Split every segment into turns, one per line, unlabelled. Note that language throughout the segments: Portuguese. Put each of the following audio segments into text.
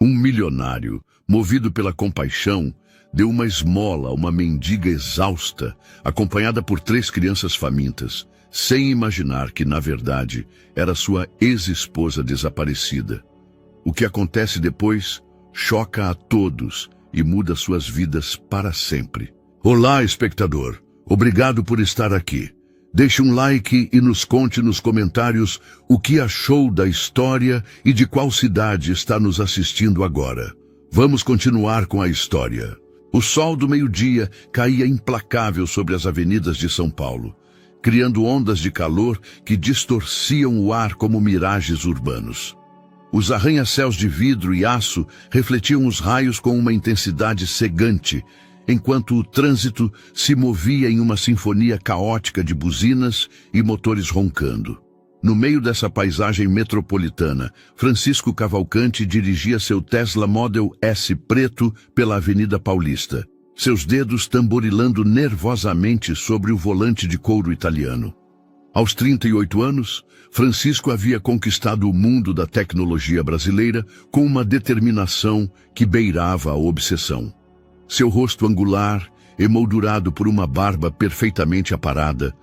Um milionário, movido pela compaixão, deu uma esmola a uma mendiga exausta, acompanhada por 3 crianças famintas, sem imaginar que, na verdade, era sua ex-esposa desaparecida. O que acontece depois choca a todos e muda suas vidas para sempre. Olá, espectador! Obrigado por estar aqui. Deixe um like e nos conte nos comentários o que achou da história e de qual cidade está nos assistindo agora. Vamos continuar com a história. O sol do meio-dia caía implacável sobre as avenidas de São Paulo, criando ondas de calor que distorciam o ar como miragens urbanos. Os arranha-céus de vidro e aço refletiam os raios com uma intensidade cegante, enquanto o trânsito se movia em uma sinfonia caótica de buzinas e motores roncando. No meio dessa paisagem metropolitana, Francisco Cavalcanti dirigia seu Tesla Model S preto pela Avenida Paulista, seus dedos tamborilando nervosamente sobre o volante de couro italiano. Aos 38 anos, Francisco havia conquistado o mundo da tecnologia brasileira com uma determinação que beirava a obsessão. Seu rosto angular, emoldurado por uma barba perfeitamente aparada,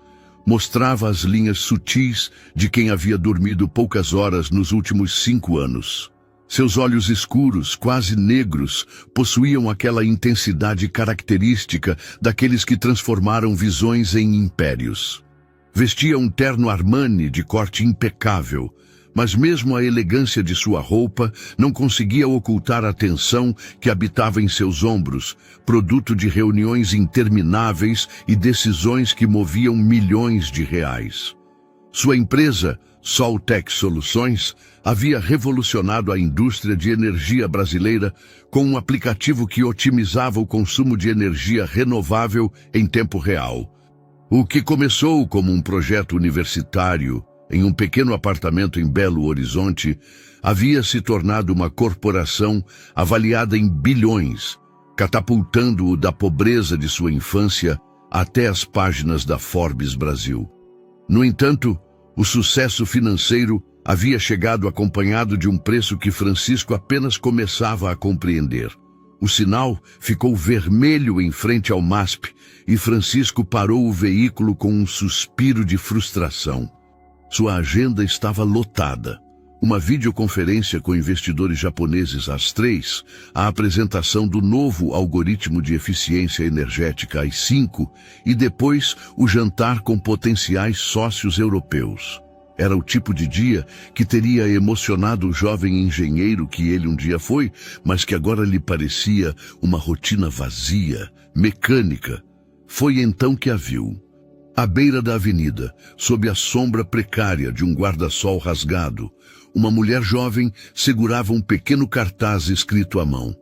mostrava as linhas sutis de quem havia dormido poucas horas nos últimos 5 anos. Seus olhos escuros, quase negros, possuíam aquela intensidade característica daqueles que transformaram visões em impérios. Vestia um terno Armani de corte impecável, mas mesmo a elegância de sua roupa não conseguia ocultar a tensão que habitava em seus ombros, produto de reuniões intermináveis e decisões que moviam milhões de reais. Sua empresa, Soltec Soluções, havia revolucionado a indústria de energia brasileira com um aplicativo que otimizava o consumo de energia renovável em tempo real. O que começou como um projeto universitário em um pequeno apartamento em Belo Horizonte, havia se tornado uma corporação avaliada em bilhões, catapultando-o da pobreza de sua infância até as páginas da Forbes Brasil. No entanto, o sucesso financeiro havia chegado acompanhado de um preço que Francisco apenas começava a compreender. O sinal ficou vermelho em frente ao MASP e Francisco parou o veículo com um suspiro de frustração. Sua agenda estava lotada. Uma videoconferência com investidores japoneses às 3, a apresentação do novo algoritmo de eficiência energética às 5 e depois o jantar com potenciais sócios europeus. Era o tipo de dia que teria emocionado o jovem engenheiro que ele um dia foi, mas que agora lhe parecia uma rotina vazia, mecânica. Foi então que a viu. À beira da avenida, sob a sombra precária de um guarda-sol rasgado, uma mulher jovem segurava um pequeno cartaz escrito à mão: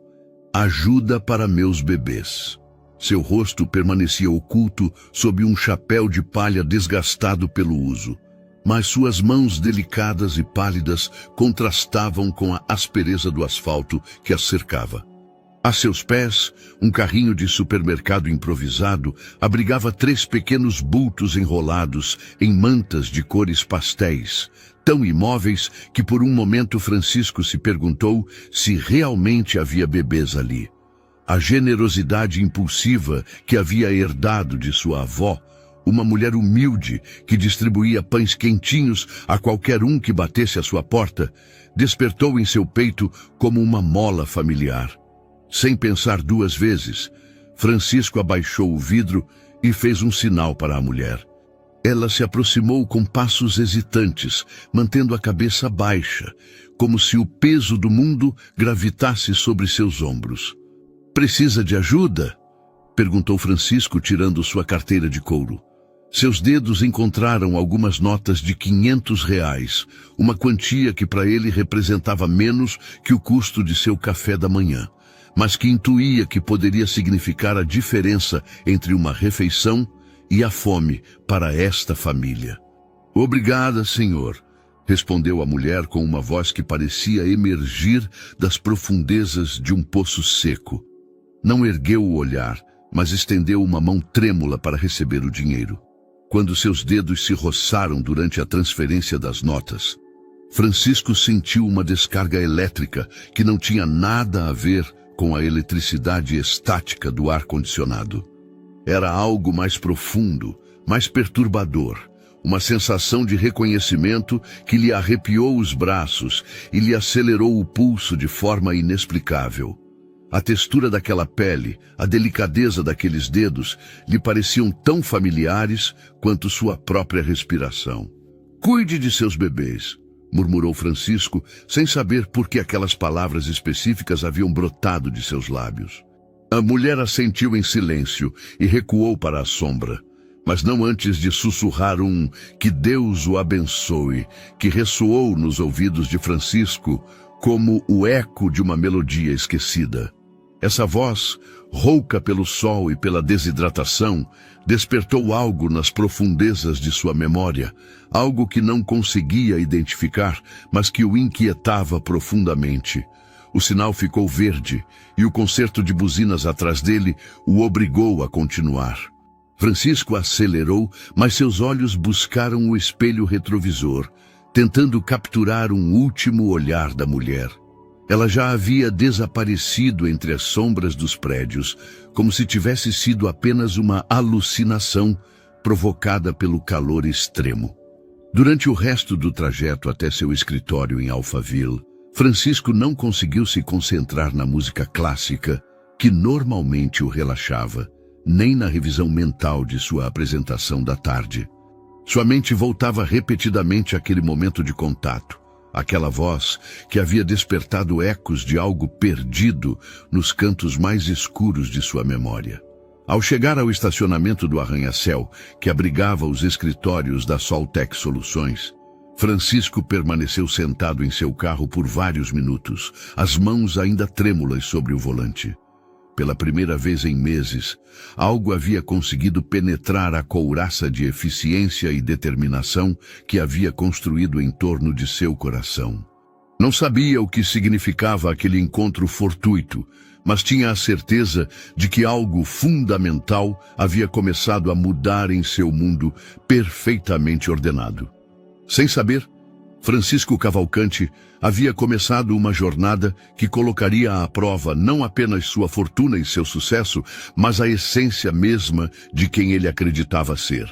"Ajuda para meus bebês". Seu rosto permanecia oculto sob um chapéu de palha desgastado pelo uso, mas suas mãos delicadas e pálidas contrastavam com a aspereza do asfalto que as cercava. A seus pés, um carrinho de supermercado improvisado abrigava 3 pequenos bultos enrolados em mantas de cores pastéis, tão imóveis que por um momento Francisco se perguntou se realmente havia bebês ali. A generosidade impulsiva que havia herdado de sua avó, uma mulher humilde que distribuía pães quentinhos a qualquer um que batesse à sua porta, despertou em seu peito como uma mola familiar. Sem pensar 2 vezes, Francisco abaixou o vidro e fez um sinal para a mulher. Ela se aproximou com passos hesitantes, mantendo a cabeça baixa, como se o peso do mundo gravitasse sobre seus ombros. "Precisa de ajuda?" perguntou Francisco, tirando sua carteira de couro. Seus dedos encontraram algumas notas de R$ 500, uma quantia que para ele representava menos que o custo de seu café da manhã, mas que intuía que poderia significar a diferença entre uma refeição e a fome para esta família. "Obrigada, senhor", respondeu a mulher com uma voz que parecia emergir das profundezas de um poço seco. Não ergueu o olhar, mas estendeu uma mão trêmula para receber o dinheiro. Quando seus dedos se roçaram durante a transferência das notas, Francisco sentiu uma descarga elétrica que não tinha nada a ver com a eletricidade estática do ar-condicionado. Era algo mais profundo, mais perturbador, uma sensação de reconhecimento que lhe arrepiou os braços e lhe acelerou o pulso de forma inexplicável. A textura daquela pele, a delicadeza daqueles dedos lhe pareciam tão familiares quanto sua própria respiração. "Cuide de seus bebês", murmurou Francisco, sem saber por que aquelas palavras específicas haviam brotado de seus lábios. A mulher assentiu em silêncio e recuou para a sombra, mas não antes de sussurrar um "que Deus o abençoe", que ressoou nos ouvidos de Francisco como o eco de uma melodia esquecida. Essa voz, rouca pelo sol e pela desidratação, despertou algo nas profundezas de sua memória, algo que não conseguia identificar, mas que o inquietava profundamente. O sinal ficou verde e o concerto de buzinas atrás dele o obrigou a continuar. Francisco acelerou, mas seus olhos buscaram o espelho retrovisor, tentando capturar um último olhar da mulher. Ela já havia desaparecido entre as sombras dos prédios, como se tivesse sido apenas uma alucinação provocada pelo calor extremo. Durante o resto do trajeto até seu escritório em Alphaville, Francisco não conseguiu se concentrar na música clássica, que normalmente o relaxava, nem na revisão mental de sua apresentação da tarde. Sua mente voltava repetidamente àquele momento de contato, aquela voz que havia despertado ecos de algo perdido nos cantos mais escuros de sua memória. Ao chegar ao estacionamento do arranha-céu, que abrigava os escritórios da Soltec Soluções, Francisco permaneceu sentado em seu carro por vários minutos, as mãos ainda trêmulas sobre o volante. Pela primeira vez em meses, algo havia conseguido penetrar a couraça de eficiência e determinação que havia construído em torno de seu coração. Não sabia o que significava aquele encontro fortuito, mas tinha a certeza de que algo fundamental havia começado a mudar em seu mundo perfeitamente ordenado. Sem saber, Francisco Cavalcante havia começado uma jornada que colocaria à prova não apenas sua fortuna e seu sucesso, mas a essência mesma de quem ele acreditava ser.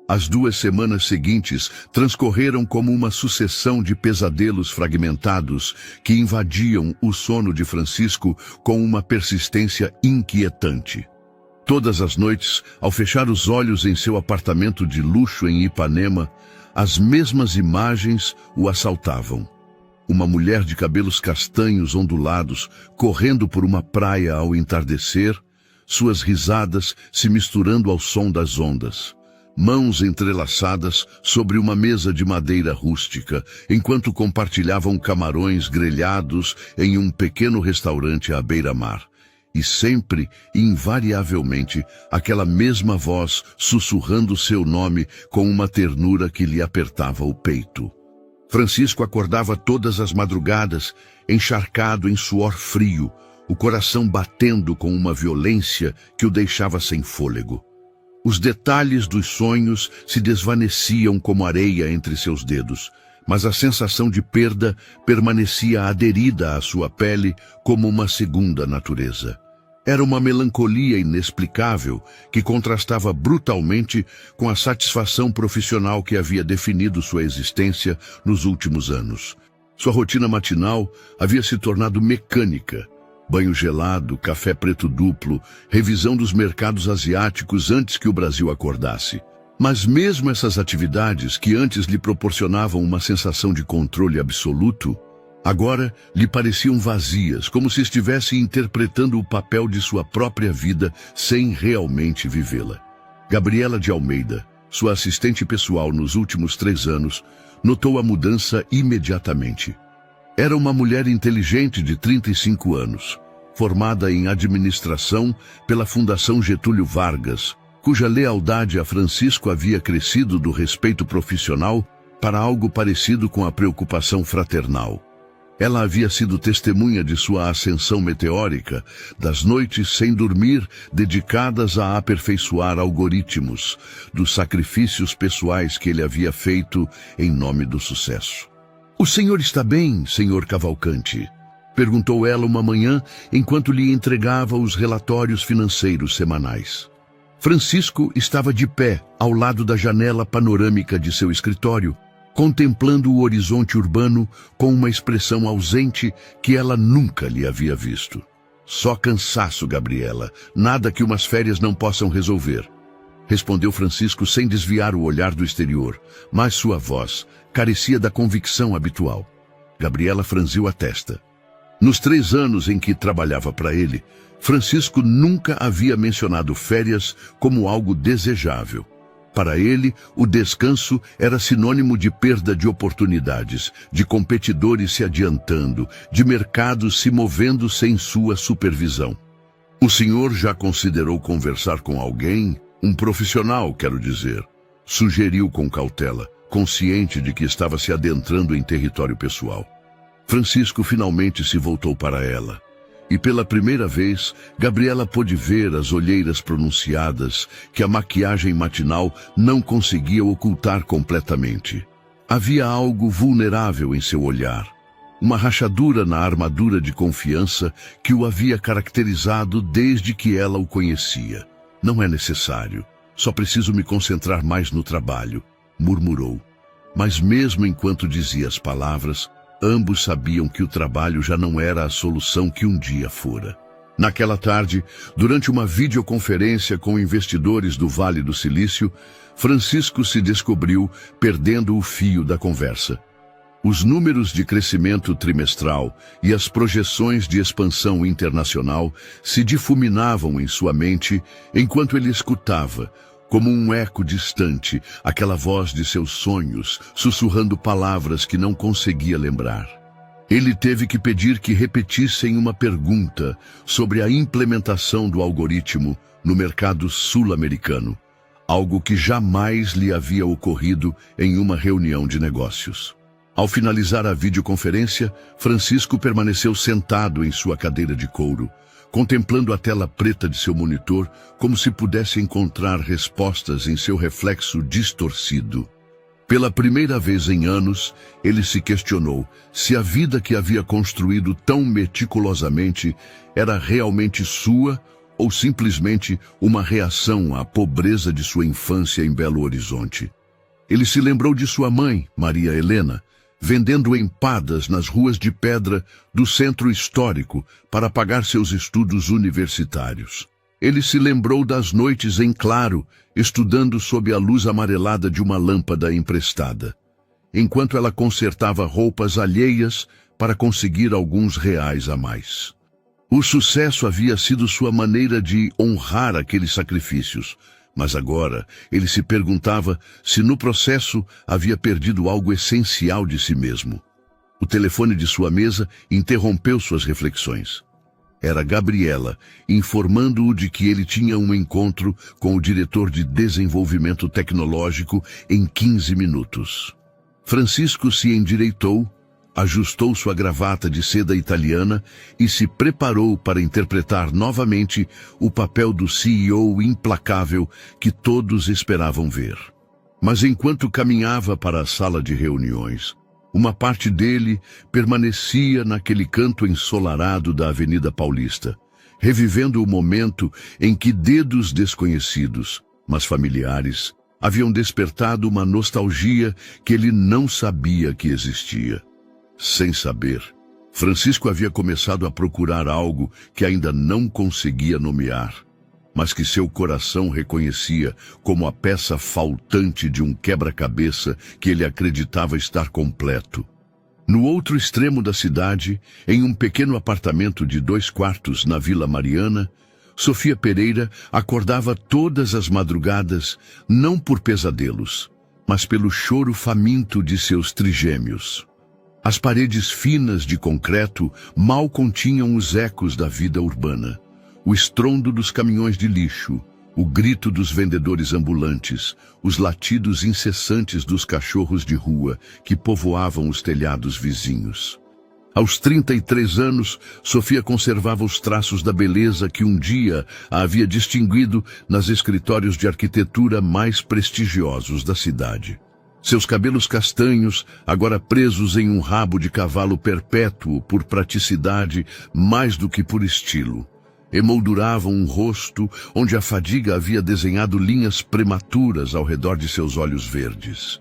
As 2 semanas seguintes transcorreram como uma sucessão de pesadelos fragmentados que invadiam o sono de Francisco com uma persistência inquietante. Todas as noites, ao fechar os olhos em seu apartamento de luxo em Ipanema, as mesmas imagens o assaltavam. Uma mulher de cabelos castanhos ondulados, correndo por uma praia ao entardecer, suas risadas se misturando ao som das ondas. Mãos entrelaçadas sobre uma mesa de madeira rústica, enquanto compartilhavam camarões grelhados em um pequeno restaurante à beira-mar. E sempre, invariavelmente, aquela mesma voz sussurrando seu nome com uma ternura que lhe apertava o peito. Francisco acordava todas as madrugadas, encharcado em suor frio, o coração batendo com uma violência que o deixava sem fôlego. Os detalhes dos sonhos se desvaneciam como areia entre seus dedos, mas a sensação de perda permanecia aderida à sua pele como uma segunda natureza. Era uma melancolia inexplicável que contrastava brutalmente com a satisfação profissional que havia definido sua existência nos últimos anos. Sua rotina matinal havia se tornado mecânica. Banho gelado, café preto duplo, revisão dos mercados asiáticos antes que o Brasil acordasse. Mas mesmo essas atividades, que antes lhe proporcionavam uma sensação de controle absoluto, agora lhe pareciam vazias, como se estivesse interpretando o papel de sua própria vida sem realmente vivê-la. Gabriela de Almeida, sua assistente pessoal nos últimos 3 anos, notou a mudança imediatamente. Era uma mulher inteligente de 35 anos, formada em administração pela Fundação Getúlio Vargas, cuja lealdade a Francisco havia crescido do respeito profissional para algo parecido com a preocupação fraternal. Ela havia sido testemunha de sua ascensão meteórica, das noites sem dormir dedicadas a aperfeiçoar algoritmos, dos sacrifícios pessoais que ele havia feito em nome do sucesso. "O senhor está bem, senhor Cavalcante?" perguntou ela uma manhã, enquanto lhe entregava os relatórios financeiros semanais. Francisco estava de pé, ao lado da janela panorâmica de seu escritório, contemplando o horizonte urbano com uma expressão ausente que ela nunca lhe havia visto. "Só cansaço, Gabriela. Nada que umas férias não possam resolver", respondeu Francisco sem desviar o olhar do exterior, mas sua voz carecia da convicção habitual. Gabriela franziu a testa. Nos 3 anos em que trabalhava para ele, Francisco nunca havia mencionado férias como algo desejável. Para ele, o descanso era sinônimo de perda de oportunidades, de competidores se adiantando, de mercados se movendo sem sua supervisão. "O senhor já considerou conversar com alguém? Um profissional, quero dizer", sugeriu com cautela, consciente de que estava se adentrando em território pessoal. Francisco finalmente se voltou para ela. E pela primeira vez, Gabriela pôde ver as olheiras pronunciadas que a maquiagem matinal não conseguia ocultar completamente. Havia algo vulnerável em seu olhar, uma rachadura na armadura de confiança que o havia caracterizado desde que ela o conhecia. "Não é necessário, só preciso me concentrar mais no trabalho", murmurou. Mas mesmo enquanto dizia as palavras, ambos sabiam que o trabalho já não era a solução que um dia fora. Naquela tarde, durante uma videoconferência com investidores do Vale do Silício, Francisco se descobriu perdendo o fio da conversa. Os números de crescimento trimestral e as projeções de expansão internacional se difuminavam em sua mente enquanto ele escutava, como um eco distante, aquela voz de seus sonhos, sussurrando palavras que não conseguia lembrar. Ele teve que pedir que repetissem uma pergunta sobre a implementação do algoritmo no mercado sul-americano, algo que jamais lhe havia ocorrido em uma reunião de negócios. Ao finalizar a videoconferência, Francisco permaneceu sentado em sua cadeira de couro, contemplando a tela preta de seu monitor como se pudesse encontrar respostas em seu reflexo distorcido. Pela primeira vez em anos, ele se questionou se a vida que havia construído tão meticulosamente era realmente sua ou simplesmente uma reação à pobreza de sua infância em Belo Horizonte. Ele se lembrou de sua mãe, Maria Helena, vendendo empadas nas ruas de pedra do centro histórico para pagar seus estudos universitários. Ele se lembrou das noites em claro, estudando sob a luz amarelada de uma lâmpada emprestada, enquanto ela consertava roupas alheias para conseguir alguns reais a mais. O sucesso havia sido sua maneira de honrar aqueles sacrifícios, mas agora ele se perguntava se no processo havia perdido algo essencial de si mesmo. O telefone de sua mesa interrompeu suas reflexões. Era Gabriela, informando-o de que ele tinha um encontro com o diretor de desenvolvimento tecnológico em 15 minutos. Francisco se endireitou, ajustou sua gravata de seda italiana e se preparou para interpretar novamente o papel do CEO implacável que todos esperavam ver. Mas enquanto caminhava para a sala de reuniões, uma parte dele permanecia naquele canto ensolarado da Avenida Paulista, revivendo o momento em que dedos desconhecidos, mas familiares, haviam despertado uma nostalgia que ele não sabia que existia. Sem saber, Francisco havia começado a procurar algo que ainda não conseguia nomear, mas que seu coração reconhecia como a peça faltante de um quebra-cabeça que ele acreditava estar completo. No outro extremo da cidade, em um pequeno apartamento de 2 quartos na Vila Mariana, Sofia Pereira acordava todas as madrugadas, não por pesadelos, mas pelo choro faminto de seus trigêmeos. As paredes finas de concreto mal continham os ecos da vida urbana. O estrondo dos caminhões de lixo, o grito dos vendedores ambulantes, os latidos incessantes dos cachorros de rua que povoavam os telhados vizinhos. Aos 33 anos, Sofia conservava os traços da beleza que um dia a havia distinguido nos escritórios de arquitetura mais prestigiosos da cidade. Seus cabelos castanhos, agora presos em um rabo de cavalo perpétuo por praticidade mais do que por estilo, emolduravam um rosto onde a fadiga havia desenhado linhas prematuras ao redor de seus olhos verdes.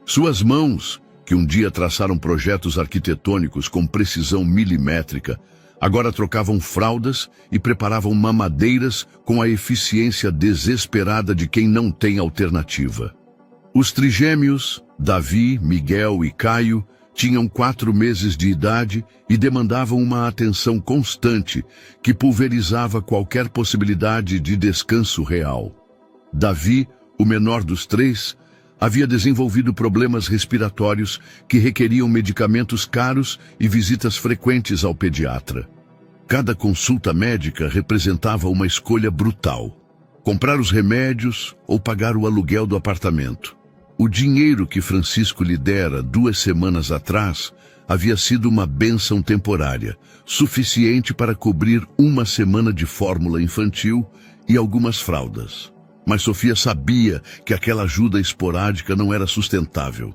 Suas mãos, que um dia traçaram projetos arquitetônicos com precisão milimétrica, agora trocavam fraldas e preparavam mamadeiras com a eficiência desesperada de quem não tem alternativa. Os trigêmeos, Davi, Miguel e Caio, tinham 4 meses de idade e demandavam uma atenção constante que pulverizava qualquer possibilidade de descanso real. Davi, o menor dos 3, havia desenvolvido problemas respiratórios que requeriam medicamentos caros e visitas frequentes ao pediatra. Cada consulta médica representava uma escolha brutal: comprar os remédios ou pagar o aluguel do apartamento. O dinheiro que Francisco lhe dera 2 semanas atrás havia sido uma bênção temporária, suficiente para cobrir 1 semana de fórmula infantil e algumas fraldas. Mas Sofia sabia que aquela ajuda esporádica não era sustentável.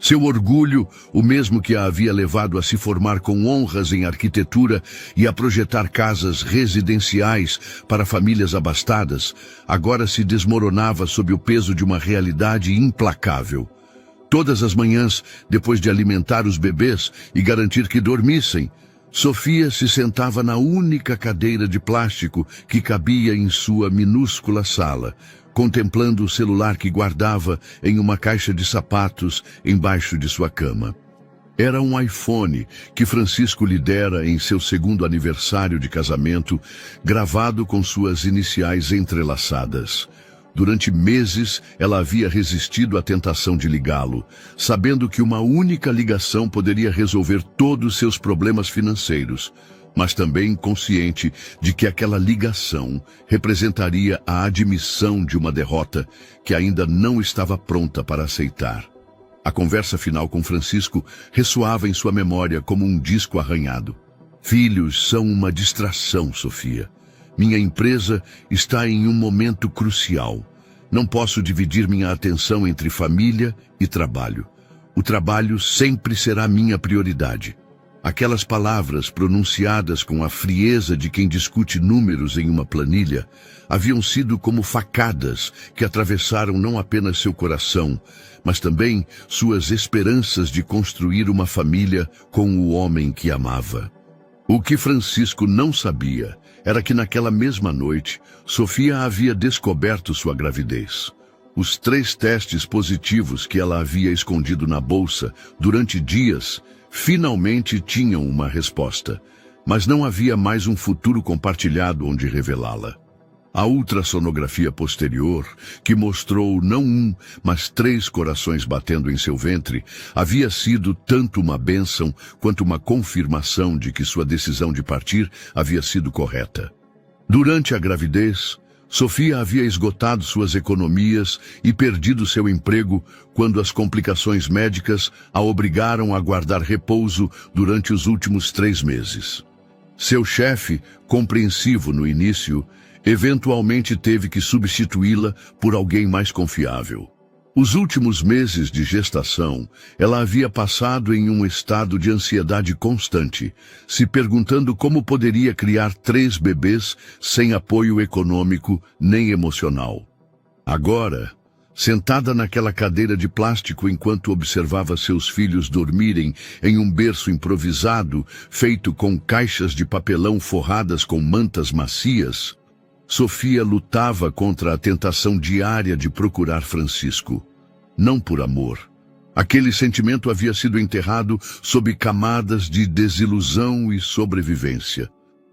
Seu orgulho, o mesmo que a havia levado a se formar com honras em arquitetura e a projetar casas residenciais para famílias abastadas, agora se desmoronava sob o peso de uma realidade implacável. Todas as manhãs, depois de alimentar os bebês e garantir que dormissem, Sofia se sentava na única cadeira de plástico que cabia em sua minúscula sala, contemplando o celular que guardava em uma caixa de sapatos embaixo de sua cama. Era um iPhone que Francisco lhe dera em seu 2º aniversário de casamento, gravado com suas iniciais entrelaçadas. Durante meses, ela havia resistido à tentação de ligá-lo, sabendo que uma única ligação poderia resolver todos seus problemas financeiros, mas também consciente de que aquela ligação representaria a admissão de uma derrota que ainda não estava pronta para aceitar. A conversa final com Francisco ressoava em sua memória como um disco arranhado. Filhos são uma distração, Sofia. Minha empresa está em um momento crucial. Não posso dividir minha atenção entre família e trabalho. O trabalho sempre será minha prioridade. Aquelas palavras pronunciadas com a frieza de quem discute números em uma planilha haviam sido como facadas que atravessaram não apenas seu coração, mas também suas esperanças de construir uma família com o homem que amava. O que Francisco não sabia era que naquela mesma noite, Sofia havia descoberto sua gravidez. Os 3 testes positivos que ela havia escondido na bolsa durante dias finalmente tinham uma resposta, mas não havia mais um futuro compartilhado onde revelá-la. A ultrassonografia posterior, que mostrou não 1, mas 3 corações batendo em seu ventre, havia sido tanto uma bênção quanto uma confirmação de que sua decisão de partir havia sido correta. Durante a gravidez, Sofia havia esgotado suas economias e perdido seu emprego quando as complicações médicas a obrigaram a guardar repouso durante os últimos 3 meses. Seu chefe, compreensivo no início, eventualmente teve que substituí-la por alguém mais confiável. Os últimos meses de gestação, ela havia passado em um estado de ansiedade constante, se perguntando como poderia criar 3 bebês sem apoio econômico nem emocional. Agora, sentada naquela cadeira de plástico enquanto observava seus filhos dormirem em um berço improvisado, feito com caixas de papelão forradas com mantas macias, Sofia lutava contra a tentação diária de procurar Francisco. Não por amor. Aquele sentimento havia sido enterrado sob camadas de desilusão e sobrevivência,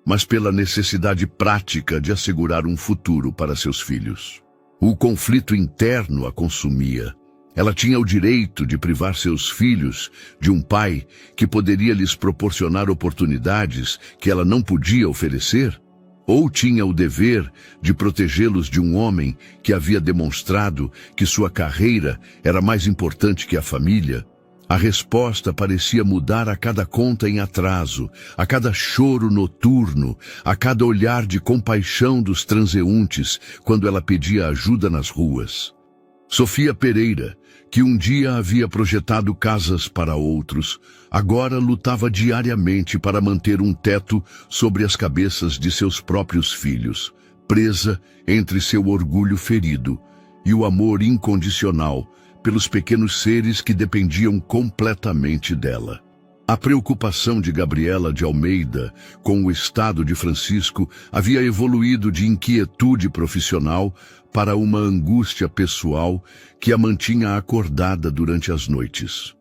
mas pela necessidade prática de assegurar um futuro para seus filhos. O conflito interno a consumia. Ela tinha o direito de privar seus filhos de um pai que poderia lhes proporcionar oportunidades que ela não podia oferecer? Ou tinha o dever de protegê-los de um homem que havia demonstrado que sua carreira era mais importante que a família? A resposta parecia mudar a cada conta em atraso, a cada choro noturno, a cada olhar de compaixão dos transeuntes quando ela pedia ajuda nas ruas. Sofia Pereira, que um dia havia projetado casas para outros, agora lutava diariamente para manter um teto sobre as cabeças de seus próprios filhos, presa entre seu orgulho ferido e o amor incondicional pelos pequenos seres que dependiam completamente dela. A preocupação de Gabriela de Almeida com o estado de Francisco havia evoluído de inquietude profissional para uma angústia pessoal que a mantinha acordada durante as noites.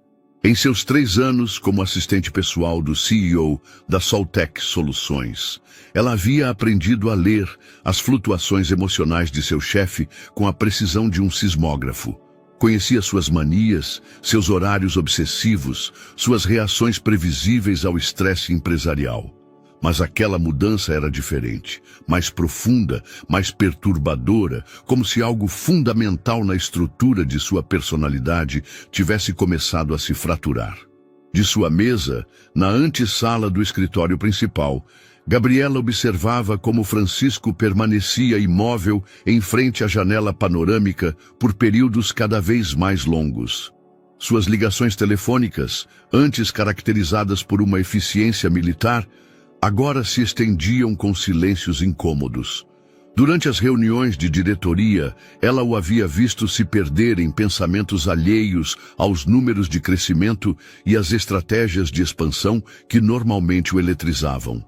Em seus 3 anos como assistente pessoal do CEO da Soltec Soluções, ela havia aprendido a ler as flutuações emocionais de seu chefe com a precisão de um sismógrafo. Conhecia suas manias, seus horários obsessivos, suas reações previsíveis ao estresse empresarial. Mas aquela mudança era diferente, mais profunda, mais perturbadora, como se algo fundamental na estrutura de sua personalidade tivesse começado a se fraturar. De sua mesa, na antessala do escritório principal, Gabriela observava como Francisco permanecia imóvel em frente à janela panorâmica por períodos cada vez mais longos. Suas ligações telefônicas, antes caracterizadas por uma eficiência militar, agora se estendiam com silêncios incômodos. Durante as reuniões de diretoria, ela o havia visto se perder em pensamentos alheios aos números de crescimento e às estratégias de expansão que normalmente o eletrizavam.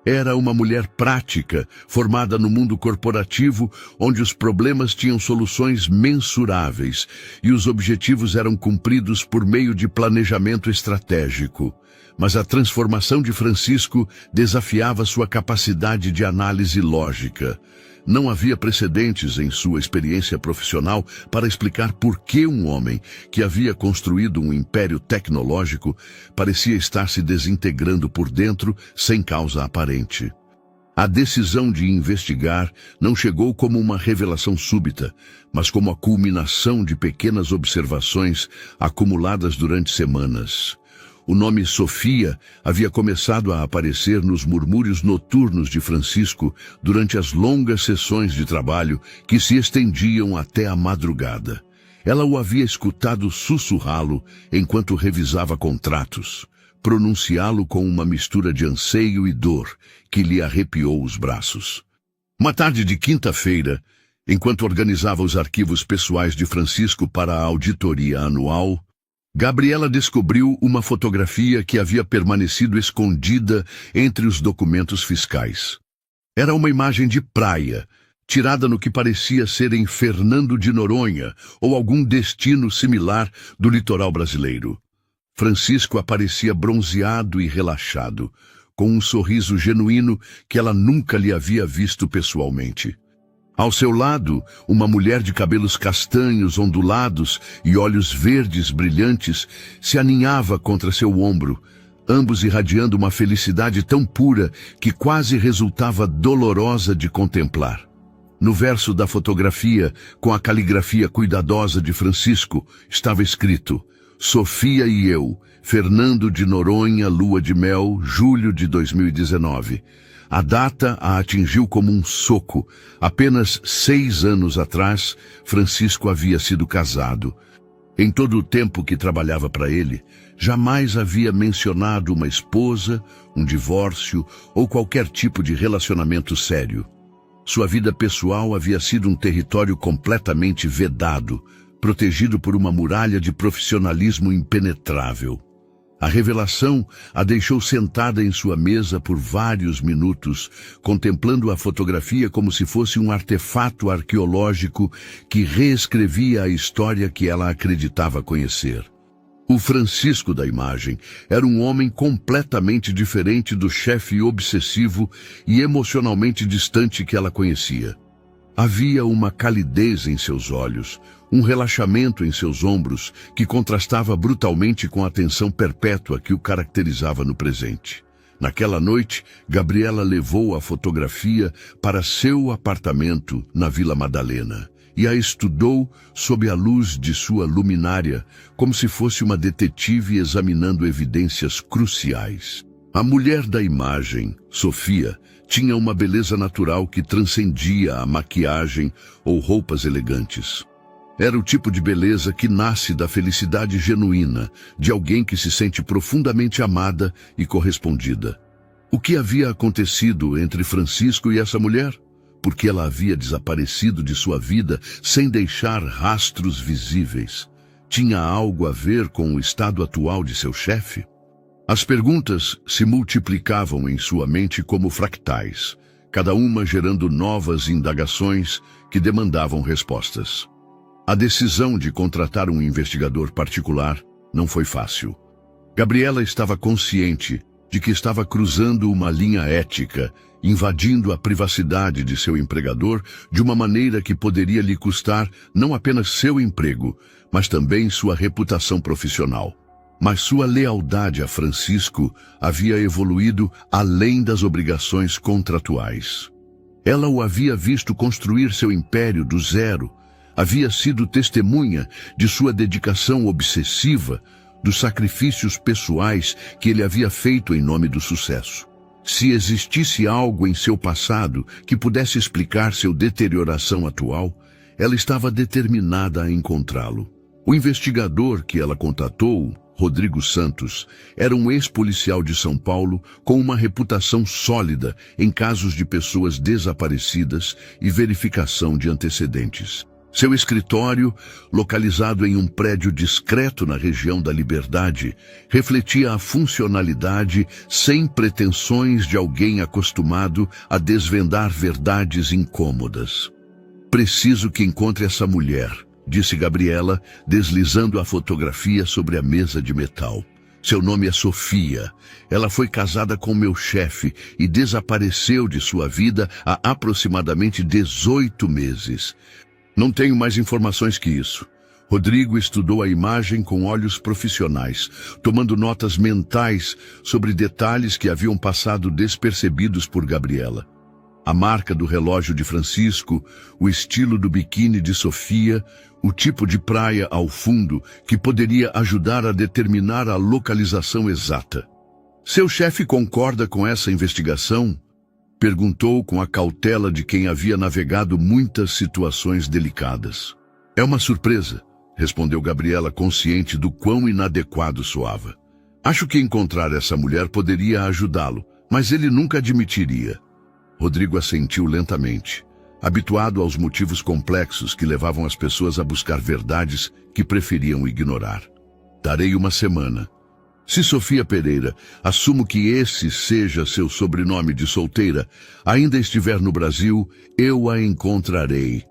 Era uma mulher prática, formada no mundo corporativo, onde os problemas tinham soluções mensuráveis e os objetivos eram cumpridos por meio de planejamento estratégico. Mas a transformação de Francisco desafiava sua capacidade de análise lógica. Não havia precedentes em sua experiência profissional para explicar por que um homem que havia construído um império tecnológico parecia estar se desintegrando por dentro sem causa aparente. A decisão de investigar não chegou como uma revelação súbita, mas como a culminação de pequenas observações acumuladas durante semanas. O nome Sofia havia começado a aparecer nos murmúrios noturnos de Francisco durante as longas sessões de trabalho que se estendiam até a madrugada. Ela o havia escutado sussurrá-lo enquanto revisava contratos, pronunciá-lo com uma mistura de anseio e dor que lhe arrepiou os braços. Uma tarde de quinta-feira, enquanto organizava os arquivos pessoais de Francisco para a auditoria anual, Gabriela descobriu uma fotografia que havia permanecido escondida entre os documentos fiscais. Era uma imagem de praia, tirada no que parecia ser em Fernando de Noronha ou algum destino similar do litoral brasileiro. Francisco aparecia bronzeado e relaxado, com um sorriso genuíno que ela nunca lhe havia visto pessoalmente. Ao seu lado, uma mulher de cabelos castanhos ondulados e olhos verdes brilhantes se aninhava contra seu ombro, ambos irradiando uma felicidade tão pura que quase resultava dolorosa de contemplar. No verso da fotografia, com a caligrafia cuidadosa de Francisco, estava escrito: Sofia e eu, Fernando de Noronha, lua de mel, julho de 2019. A data a atingiu como um soco. Apenas 6 anos atrás, Francisco havia sido casado. Em todo o tempo que trabalhava para ele, jamais havia mencionado uma esposa, um divórcio ou qualquer tipo de relacionamento sério. Sua vida pessoal havia sido um território completamente vedado, protegido por uma muralha de profissionalismo impenetrável. A revelação a deixou sentada em sua mesa por vários minutos, contemplando a fotografia como se fosse um artefato arqueológico que reescrevia a história que ela acreditava conhecer. O Francisco da imagem era um homem completamente diferente do chefe obsessivo e emocionalmente distante que ela conhecia. Havia uma calidez em seus olhos, um relaxamento em seus ombros que contrastava brutalmente com a tensão perpétua que o caracterizava no presente. Naquela noite, Gabriela levou a fotografia para seu apartamento na Vila Madalena e a estudou sob a luz de sua luminária, como se fosse uma detetive examinando evidências cruciais. A mulher da imagem, Sofia, tinha uma beleza natural que transcendia a maquiagem ou roupas elegantes. Era o tipo de beleza que nasce da felicidade genuína de alguém que se sente profundamente amada e correspondida. O que havia acontecido entre Francisco e essa mulher? Por que ela havia desaparecido de sua vida sem deixar rastros visíveis? Tinha algo a ver com o estado atual de seu chefe? As perguntas se multiplicavam em sua mente como fractais, cada uma gerando novas indagações que demandavam respostas. A decisão de contratar um investigador particular não foi fácil. Gabriela estava consciente de que estava cruzando uma linha ética, invadindo a privacidade de seu empregador de uma maneira que poderia lhe custar não apenas seu emprego, mas também sua reputação profissional. Mas sua lealdade a Francisco havia evoluído além das obrigações contratuais. Ela o havia visto construir seu império do zero, havia sido testemunha de sua dedicação obsessiva, dos sacrifícios pessoais que ele havia feito em nome do sucesso. Se existisse algo em seu passado que pudesse explicar sua deterioração atual, ela estava determinada a encontrá-lo. O investigador que ela contatou, Rodrigo Santos, era um ex-policial de São Paulo com uma reputação sólida em casos de pessoas desaparecidas e verificação de antecedentes. Seu escritório, localizado em um prédio discreto na região da Liberdade, refletia a funcionalidade sem pretensões de alguém acostumado a desvendar verdades incômodas. "Preciso que encontre essa mulher", disse Gabriela, deslizando a fotografia sobre a mesa de metal. "Seu nome é Sofia. Ela foi casada com meu chefe e desapareceu de sua vida há aproximadamente 18 meses. Não tenho mais informações que isso." Rodrigo estudou a imagem com olhos profissionais, tomando notas mentais sobre detalhes que haviam passado despercebidos por Gabriela. A marca do relógio de Francisco, o estilo do biquíni de Sofia, o tipo de praia ao fundo que poderia ajudar a determinar a localização exata. "Seu chefe concorda com essa investigação?" Perguntou com a cautela de quem havia navegado muitas situações delicadas. "É uma surpresa", respondeu Gabriela, consciente do quão inadequado soava. "Acho que encontrar essa mulher poderia ajudá-lo, mas ele nunca admitiria." Rodrigo assentiu lentamente, habituado aos motivos complexos que levavam as pessoas a buscar verdades que preferiam ignorar. "Darei uma semana. Se Sofia Pereira, assumo que esse seja seu sobrenome de solteira, ainda estiver no Brasil, eu a encontrarei."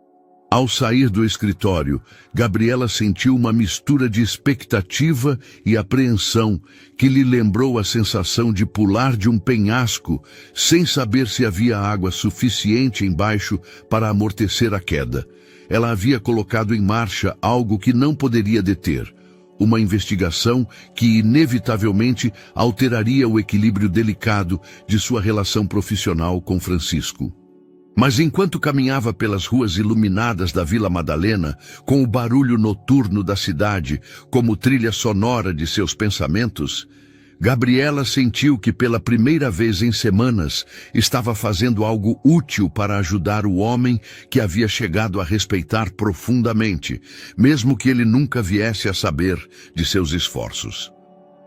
Ao sair do escritório, Gabriela sentiu uma mistura de expectativa e apreensão que lhe lembrou a sensação de pular de um penhasco sem saber se havia água suficiente embaixo para amortecer a queda. Ela havia colocado em marcha algo que não poderia deter. Uma investigação que inevitavelmente alteraria o equilíbrio delicado de sua relação profissional com Francisco. Mas enquanto caminhava pelas ruas iluminadas da Vila Madalena, com o barulho noturno da cidade como trilha sonora de seus pensamentos, Gabriela sentiu que pela primeira vez em semanas estava fazendo algo útil para ajudar o homem que havia chegado a respeitar profundamente, mesmo que ele nunca viesse a saber de seus esforços.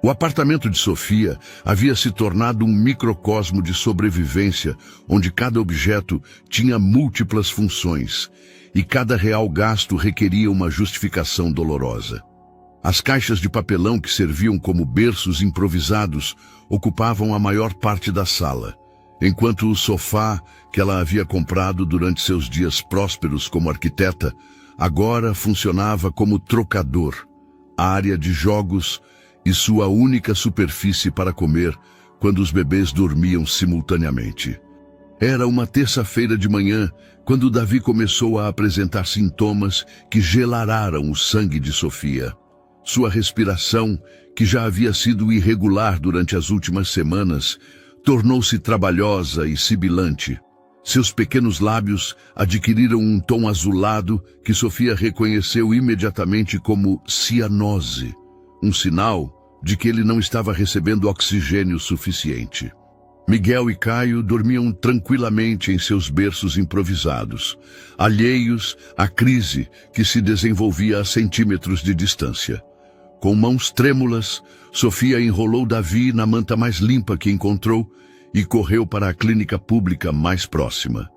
O apartamento de Sofia havia se tornado um microcosmo de sobrevivência, onde cada objeto tinha múltiplas funções, e cada real gasto requeria uma justificação dolorosa. As caixas de papelão que serviam como berços improvisados ocupavam a maior parte da sala, enquanto o sofá que ela havia comprado durante seus dias prósperos como arquiteta agora funcionava como trocador, área de jogos e sua única superfície para comer quando os bebês dormiam simultaneamente. Era uma terça-feira de manhã quando Davi começou a apresentar sintomas que gelararam o sangue de Sofia. Sua respiração, que já havia sido irregular durante as últimas semanas, tornou-se trabalhosa e sibilante. Seus pequenos lábios adquiriram um tom azulado que Sofia reconheceu imediatamente como cianose, um sinal de que ele não estava recebendo oxigênio suficiente. Miguel e Caio dormiam tranquilamente em seus berços improvisados, alheios à crise que se desenvolvia a centímetros de distância. Com mãos trêmulas, Sofia enrolou Davi na manta mais limpa que encontrou e correu para a clínica pública mais próxima.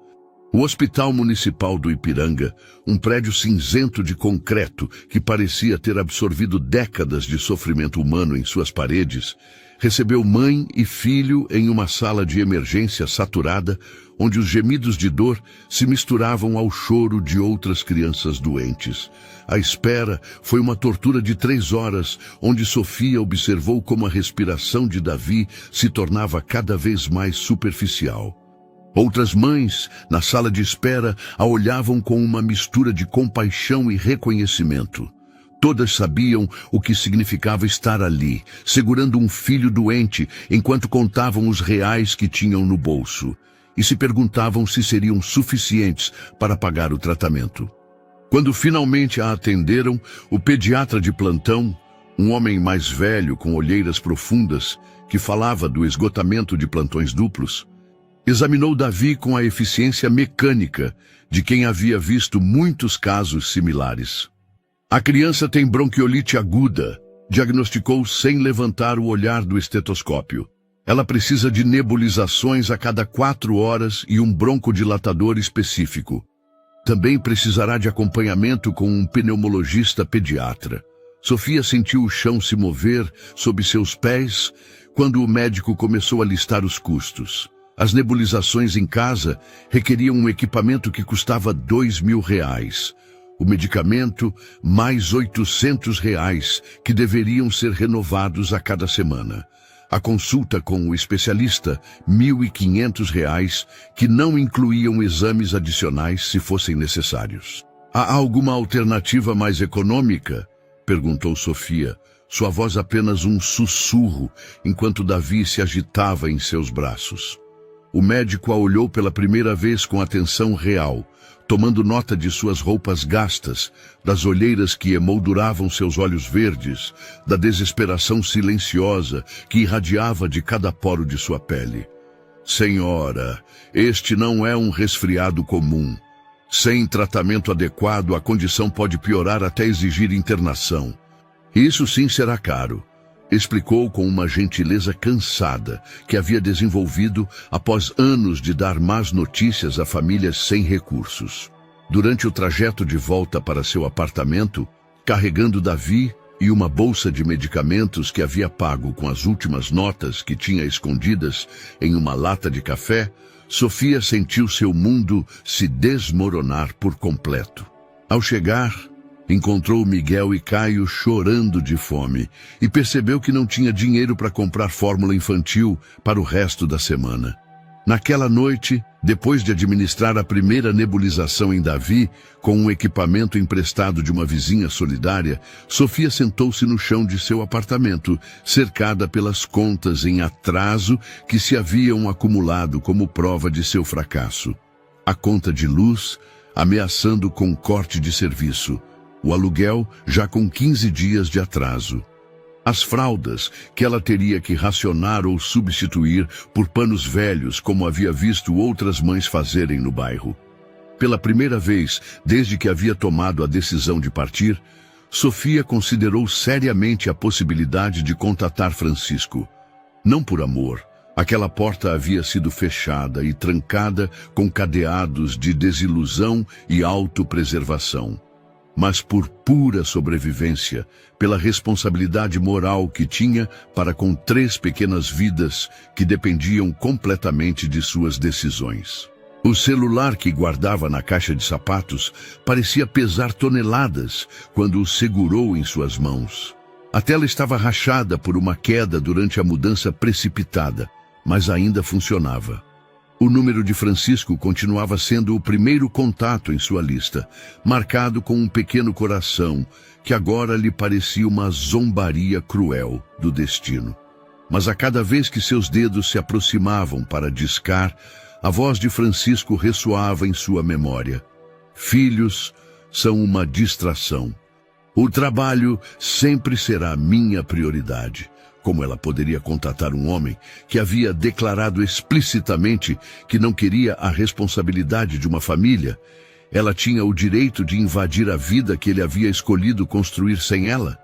O Hospital Municipal do Ipiranga, um prédio cinzento de concreto que parecia ter absorvido décadas de sofrimento humano em suas paredes, recebeu mãe e filho em uma sala de emergência saturada, onde os gemidos de dor se misturavam ao choro de outras crianças doentes. A espera foi uma tortura de 3 horas, onde Sofia observou como a respiração de Davi se tornava cada vez mais superficial. Outras mães, na sala de espera, a olhavam com uma mistura de compaixão e reconhecimento. Todas sabiam o que significava estar ali, segurando um filho doente, enquanto contavam os reais que tinham no bolso, e se perguntavam se seriam suficientes para pagar o tratamento. Quando finalmente a atenderam, o pediatra de plantão, um homem mais velho com olheiras profundas, que falava do esgotamento de plantões duplos, examinou Davi com a eficiência mecânica de quem havia visto muitos casos similares. A criança tem bronquiolite aguda, diagnosticou sem levantar o olhar do estetoscópio. Ela precisa de nebulizações a cada 4 horas e um broncodilatador específico. Também precisará de acompanhamento com um pneumologista pediatra. Sofia sentiu o chão se mover sob seus pés quando o médico começou a listar os custos. As nebulizações em casa requeriam um equipamento que custava R$2.000. O medicamento, mais R$800, que deveriam ser renovados a cada semana. A consulta com o especialista, R$1.500, que não incluíam exames adicionais se fossem necessários. Há alguma alternativa mais econômica? Perguntou Sofia, sua voz apenas um sussurro, enquanto Davi se agitava em seus braços. O médico a olhou pela primeira vez com atenção real, tomando nota de suas roupas gastas, das olheiras que emolduravam seus olhos verdes, da desesperação silenciosa que irradiava de cada poro de sua pele. Senhora, este não é um resfriado comum. Sem tratamento adequado, a condição pode piorar até exigir internação. Isso sim será caro, explicou com uma gentileza cansada que havia desenvolvido após anos de dar más notícias a famílias sem recursos. Durante o trajeto de volta para seu apartamento, carregando Davi e uma bolsa de medicamentos que havia pago com as últimas notas que tinha escondidas em uma lata de café, Sofia sentiu seu mundo se desmoronar por completo. Ao chegar, encontrou Miguel e Caio chorando de fome e percebeu que não tinha dinheiro para comprar fórmula infantil para o resto da semana. Naquela noite, depois de administrar a primeira nebulização em Davi, com um equipamento emprestado de uma vizinha solidária, Sofia sentou-se no chão de seu apartamento, cercada pelas contas em atraso que se haviam acumulado como prova de seu fracasso. A conta de luz, ameaçando com corte de serviço. O aluguel já com 15 dias de atraso. As fraldas que ela teria que racionar ou substituir por panos velhos, como havia visto outras mães fazerem no bairro. Pela primeira vez, desde que havia tomado a decisão de partir, Sofia considerou seriamente a possibilidade de contatar Francisco. Não por amor. Aquela porta havia sido fechada e trancada com cadeados de desilusão e autopreservação. Mas por pura sobrevivência, pela responsabilidade moral que tinha para com 3 pequenas vidas que dependiam completamente de suas decisões. O celular que guardava na caixa de sapatos parecia pesar toneladas quando o segurou em suas mãos. A tela estava rachada por uma queda durante a mudança precipitada, mas ainda funcionava. O número de Francisco continuava sendo o primeiro contato em sua lista, marcado com um pequeno coração, que agora lhe parecia uma zombaria cruel do destino. Mas a cada vez que seus dedos se aproximavam para discar, a voz de Francisco ressoava em sua memória. Filhos são uma distração. O trabalho sempre será minha prioridade. Como ela poderia contatar um homem que havia declarado explicitamente que não queria a responsabilidade de uma família? Ela tinha o direito de invadir a vida que ele havia escolhido construir sem ela?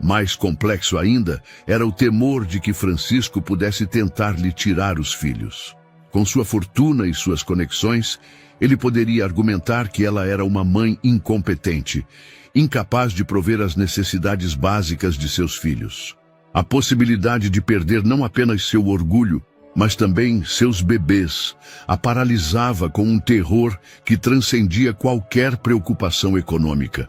Mais complexo ainda era o temor de que Francisco pudesse tentar lhe tirar os filhos. Com sua fortuna e suas conexões, ele poderia argumentar que ela era uma mãe incompetente, incapaz de prover as necessidades básicas de seus filhos. A possibilidade de perder não apenas seu orgulho, mas também seus bebês, a paralisava com um terror que transcendia qualquer preocupação econômica.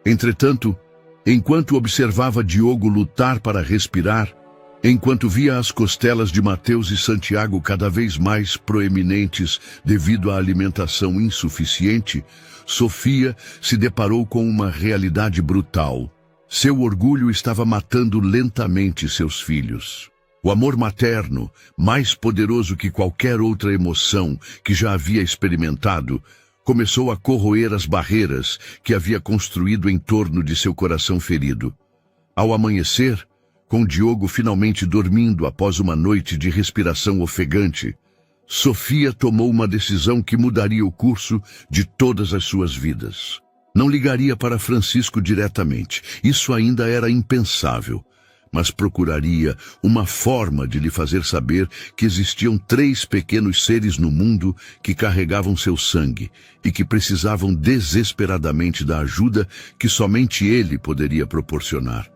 Entretanto, enquanto observava Diogo lutar para respirar, enquanto via as costelas de Mateus e Santiago cada vez mais proeminentes devido à alimentação insuficiente, Sofia se deparou com uma realidade brutal. Seu orgulho estava matando lentamente seus filhos. O amor materno, mais poderoso que qualquer outra emoção que já havia experimentado, começou a corroer as barreiras que havia construído em torno de seu coração ferido. Ao amanhecer, com Diogo finalmente dormindo após uma noite de respiração ofegante, Sofia tomou uma decisão que mudaria o curso de todas as suas vidas. Não ligaria para Francisco diretamente, isso ainda era impensável, mas procuraria uma forma de lhe fazer saber que existiam 3 pequenos seres no mundo que carregavam seu sangue e que precisavam desesperadamente da ajuda que somente ele poderia proporcionar.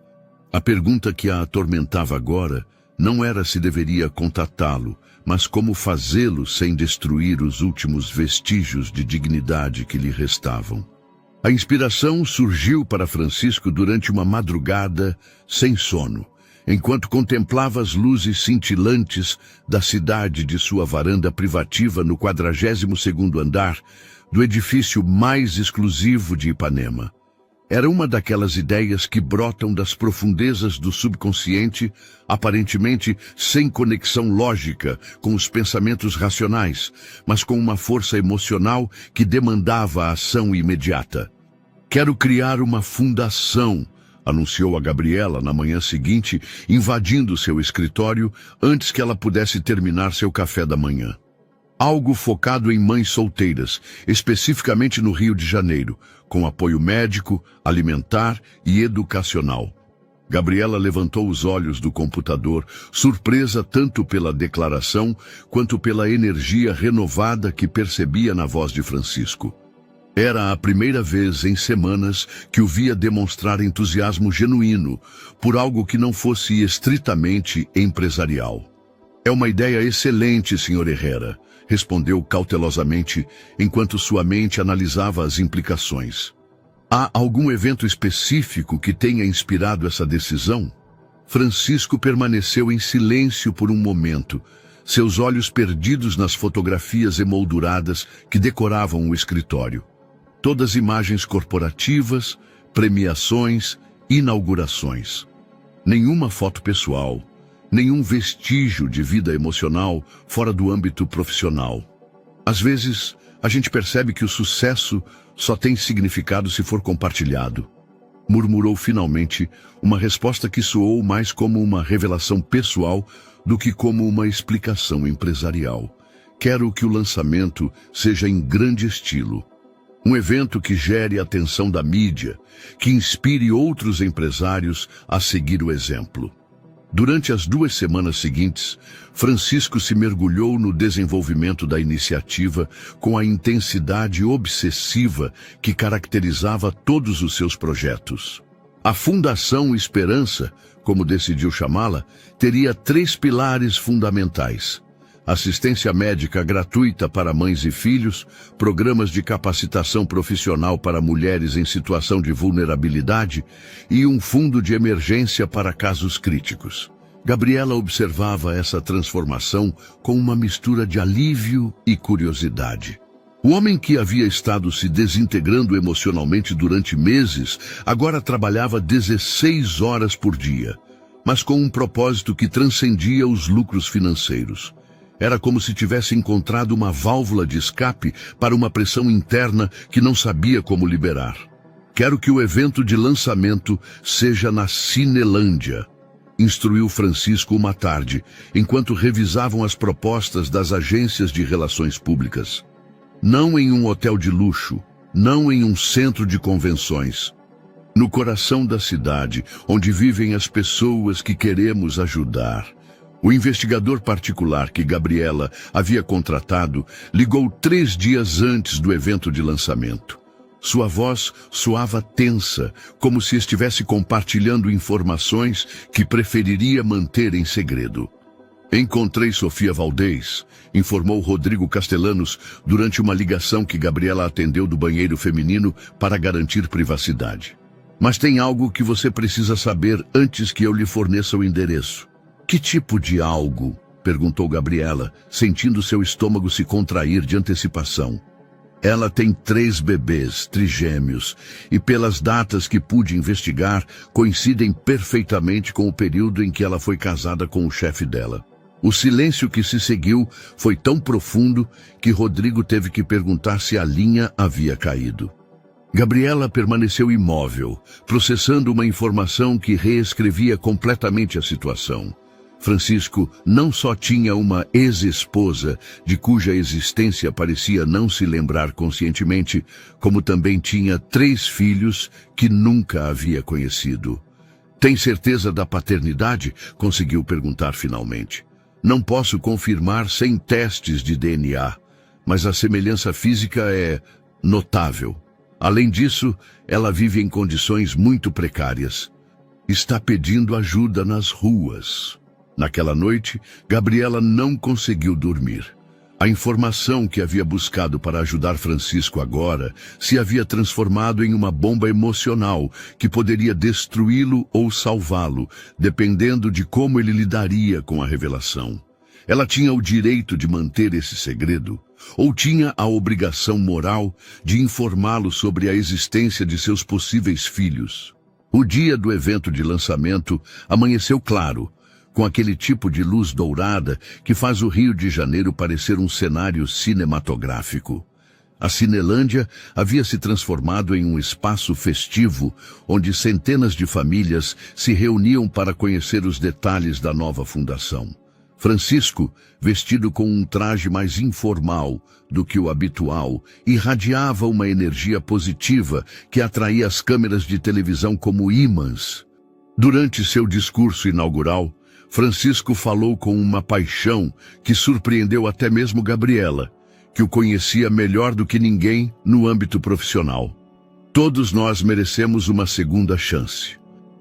A pergunta que a atormentava agora não era se deveria contatá-lo, mas como fazê-lo sem destruir os últimos vestígios de dignidade que lhe restavam. A inspiração surgiu para Francisco durante uma madrugada sem sono, enquanto contemplava as luzes cintilantes da cidade de sua varanda privativa no 42º andar do edifício mais exclusivo de Ipanema. Era uma daquelas ideias que brotam das profundezas do subconsciente, aparentemente sem conexão lógica com os pensamentos racionais, mas com uma força emocional que demandava a ação imediata. "Quero criar uma fundação", anunciou a Gabriela na manhã seguinte, invadindo seu escritório antes que ela pudesse terminar seu café da manhã. Algo focado em mães solteiras, especificamente no Rio de Janeiro, com apoio médico, alimentar e educacional. Gabriela levantou os olhos do computador, surpresa tanto pela declaração quanto pela energia renovada que percebia na voz de Francisco. Era a primeira vez em semanas que o via demonstrar entusiasmo genuíno por algo que não fosse estritamente empresarial. "É uma ideia excelente, Sr. Herrera", respondeu cautelosamente, enquanto sua mente analisava as implicações. "Há algum evento específico que tenha inspirado essa decisão?" Francisco permaneceu em silêncio por um momento, seus olhos perdidos nas fotografias emolduradas que decoravam o escritório. Todas imagens corporativas, premiações, inaugurações. Nenhuma foto pessoal, nenhum vestígio de vida emocional fora do âmbito profissional. Às vezes, a gente percebe que o sucesso só tem significado se for compartilhado. Murmurou finalmente, uma resposta que soou mais como uma revelação pessoal do que como uma explicação empresarial. "Quero que o lançamento seja em grande estilo. Um evento que gere a atenção da mídia, que inspire outros empresários a seguir o exemplo." Durante as 2 semanas seguintes, Francisco se mergulhou no desenvolvimento da iniciativa com a intensidade obsessiva que caracterizava todos os seus projetos. A Fundação Esperança, como decidiu chamá-la, teria 3 pilares fundamentais: assistência médica gratuita para mães e filhos, programas de capacitação profissional para mulheres em situação de vulnerabilidade e um fundo de emergência para casos críticos. Gabriela observava essa transformação com uma mistura de alívio e curiosidade. O homem que havia estado se desintegrando emocionalmente durante meses, agora trabalhava 16 horas por dia, mas com um propósito que transcendia os lucros financeiros. Era como se tivesse encontrado uma válvula de escape para uma pressão interna que não sabia como liberar. "Quero que o evento de lançamento seja na Cinelândia", instruiu Francisco uma tarde, enquanto revisavam as propostas das agências de relações públicas. Não em um hotel de luxo, não em um centro de convenções. No coração da cidade, onde vivem as pessoas que queremos ajudar. O investigador particular que Gabriela havia contratado ligou 3 dias antes do evento de lançamento. Sua voz soava tensa, como se estivesse compartilhando informações que preferiria manter em segredo. Encontrei Sofia Valdez, informou Rodrigo Castellanos durante uma ligação que Gabriela atendeu do banheiro feminino para garantir privacidade. Mas tem algo que você precisa saber antes que eu lhe forneça o endereço. Que tipo de algo? Perguntou Gabriela, sentindo seu estômago se contrair de antecipação. Ela tem 3 bebês, trigêmeos, e pelas datas que pude investigar, coincidem perfeitamente com o período em que ela foi casada com o chefe dela. O silêncio que se seguiu foi tão profundo que Rodrigo teve que perguntar se a linha havia caído. Gabriela permaneceu imóvel, processando uma informação que reescrevia completamente a situação. Francisco não só tinha uma ex-esposa, de cuja existência parecia não se lembrar conscientemente, como também tinha 3 filhos que nunca havia conhecido. Tem certeza da paternidade? Conseguiu perguntar finalmente. Não posso confirmar sem testes de DNA, mas a semelhança física é notável. Além disso, ela vive em condições muito precárias. Está pedindo ajuda nas ruas. Naquela noite, Gabriela não conseguiu dormir. A informação que havia buscado para ajudar Francisco agora se havia transformado em uma bomba emocional que poderia destruí-lo ou salvá-lo, dependendo de como ele lidaria com a revelação. Ela tinha o direito de manter esse segredo, ou tinha a obrigação moral de informá-lo sobre a existência de seus possíveis filhos. O dia do evento de lançamento amanheceu claro, com aquele tipo de luz dourada que faz o Rio de Janeiro parecer um cenário cinematográfico. A Cinelândia havia se transformado em um espaço festivo, onde centenas de famílias se reuniam para conhecer os detalhes da nova fundação. Francisco, vestido com um traje mais informal do que o habitual, irradiava uma energia positiva que atraía as câmeras de televisão como ímãs. Durante seu discurso inaugural, Francisco falou com uma paixão que surpreendeu até mesmo Gabriela, que o conhecia melhor do que ninguém no âmbito profissional. Todos nós merecemos uma segunda chance,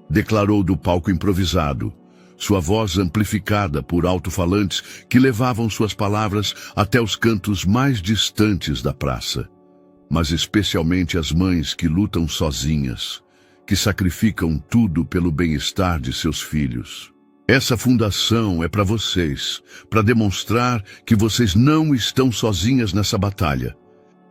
declarou do palco improvisado, sua voz amplificada por alto-falantes que levavam suas palavras até os cantos mais distantes da praça. Mas especialmente as mães que lutam sozinhas, que sacrificam tudo pelo bem-estar de seus filhos. Essa fundação é para vocês, para demonstrar que vocês não estão sozinhas nessa batalha.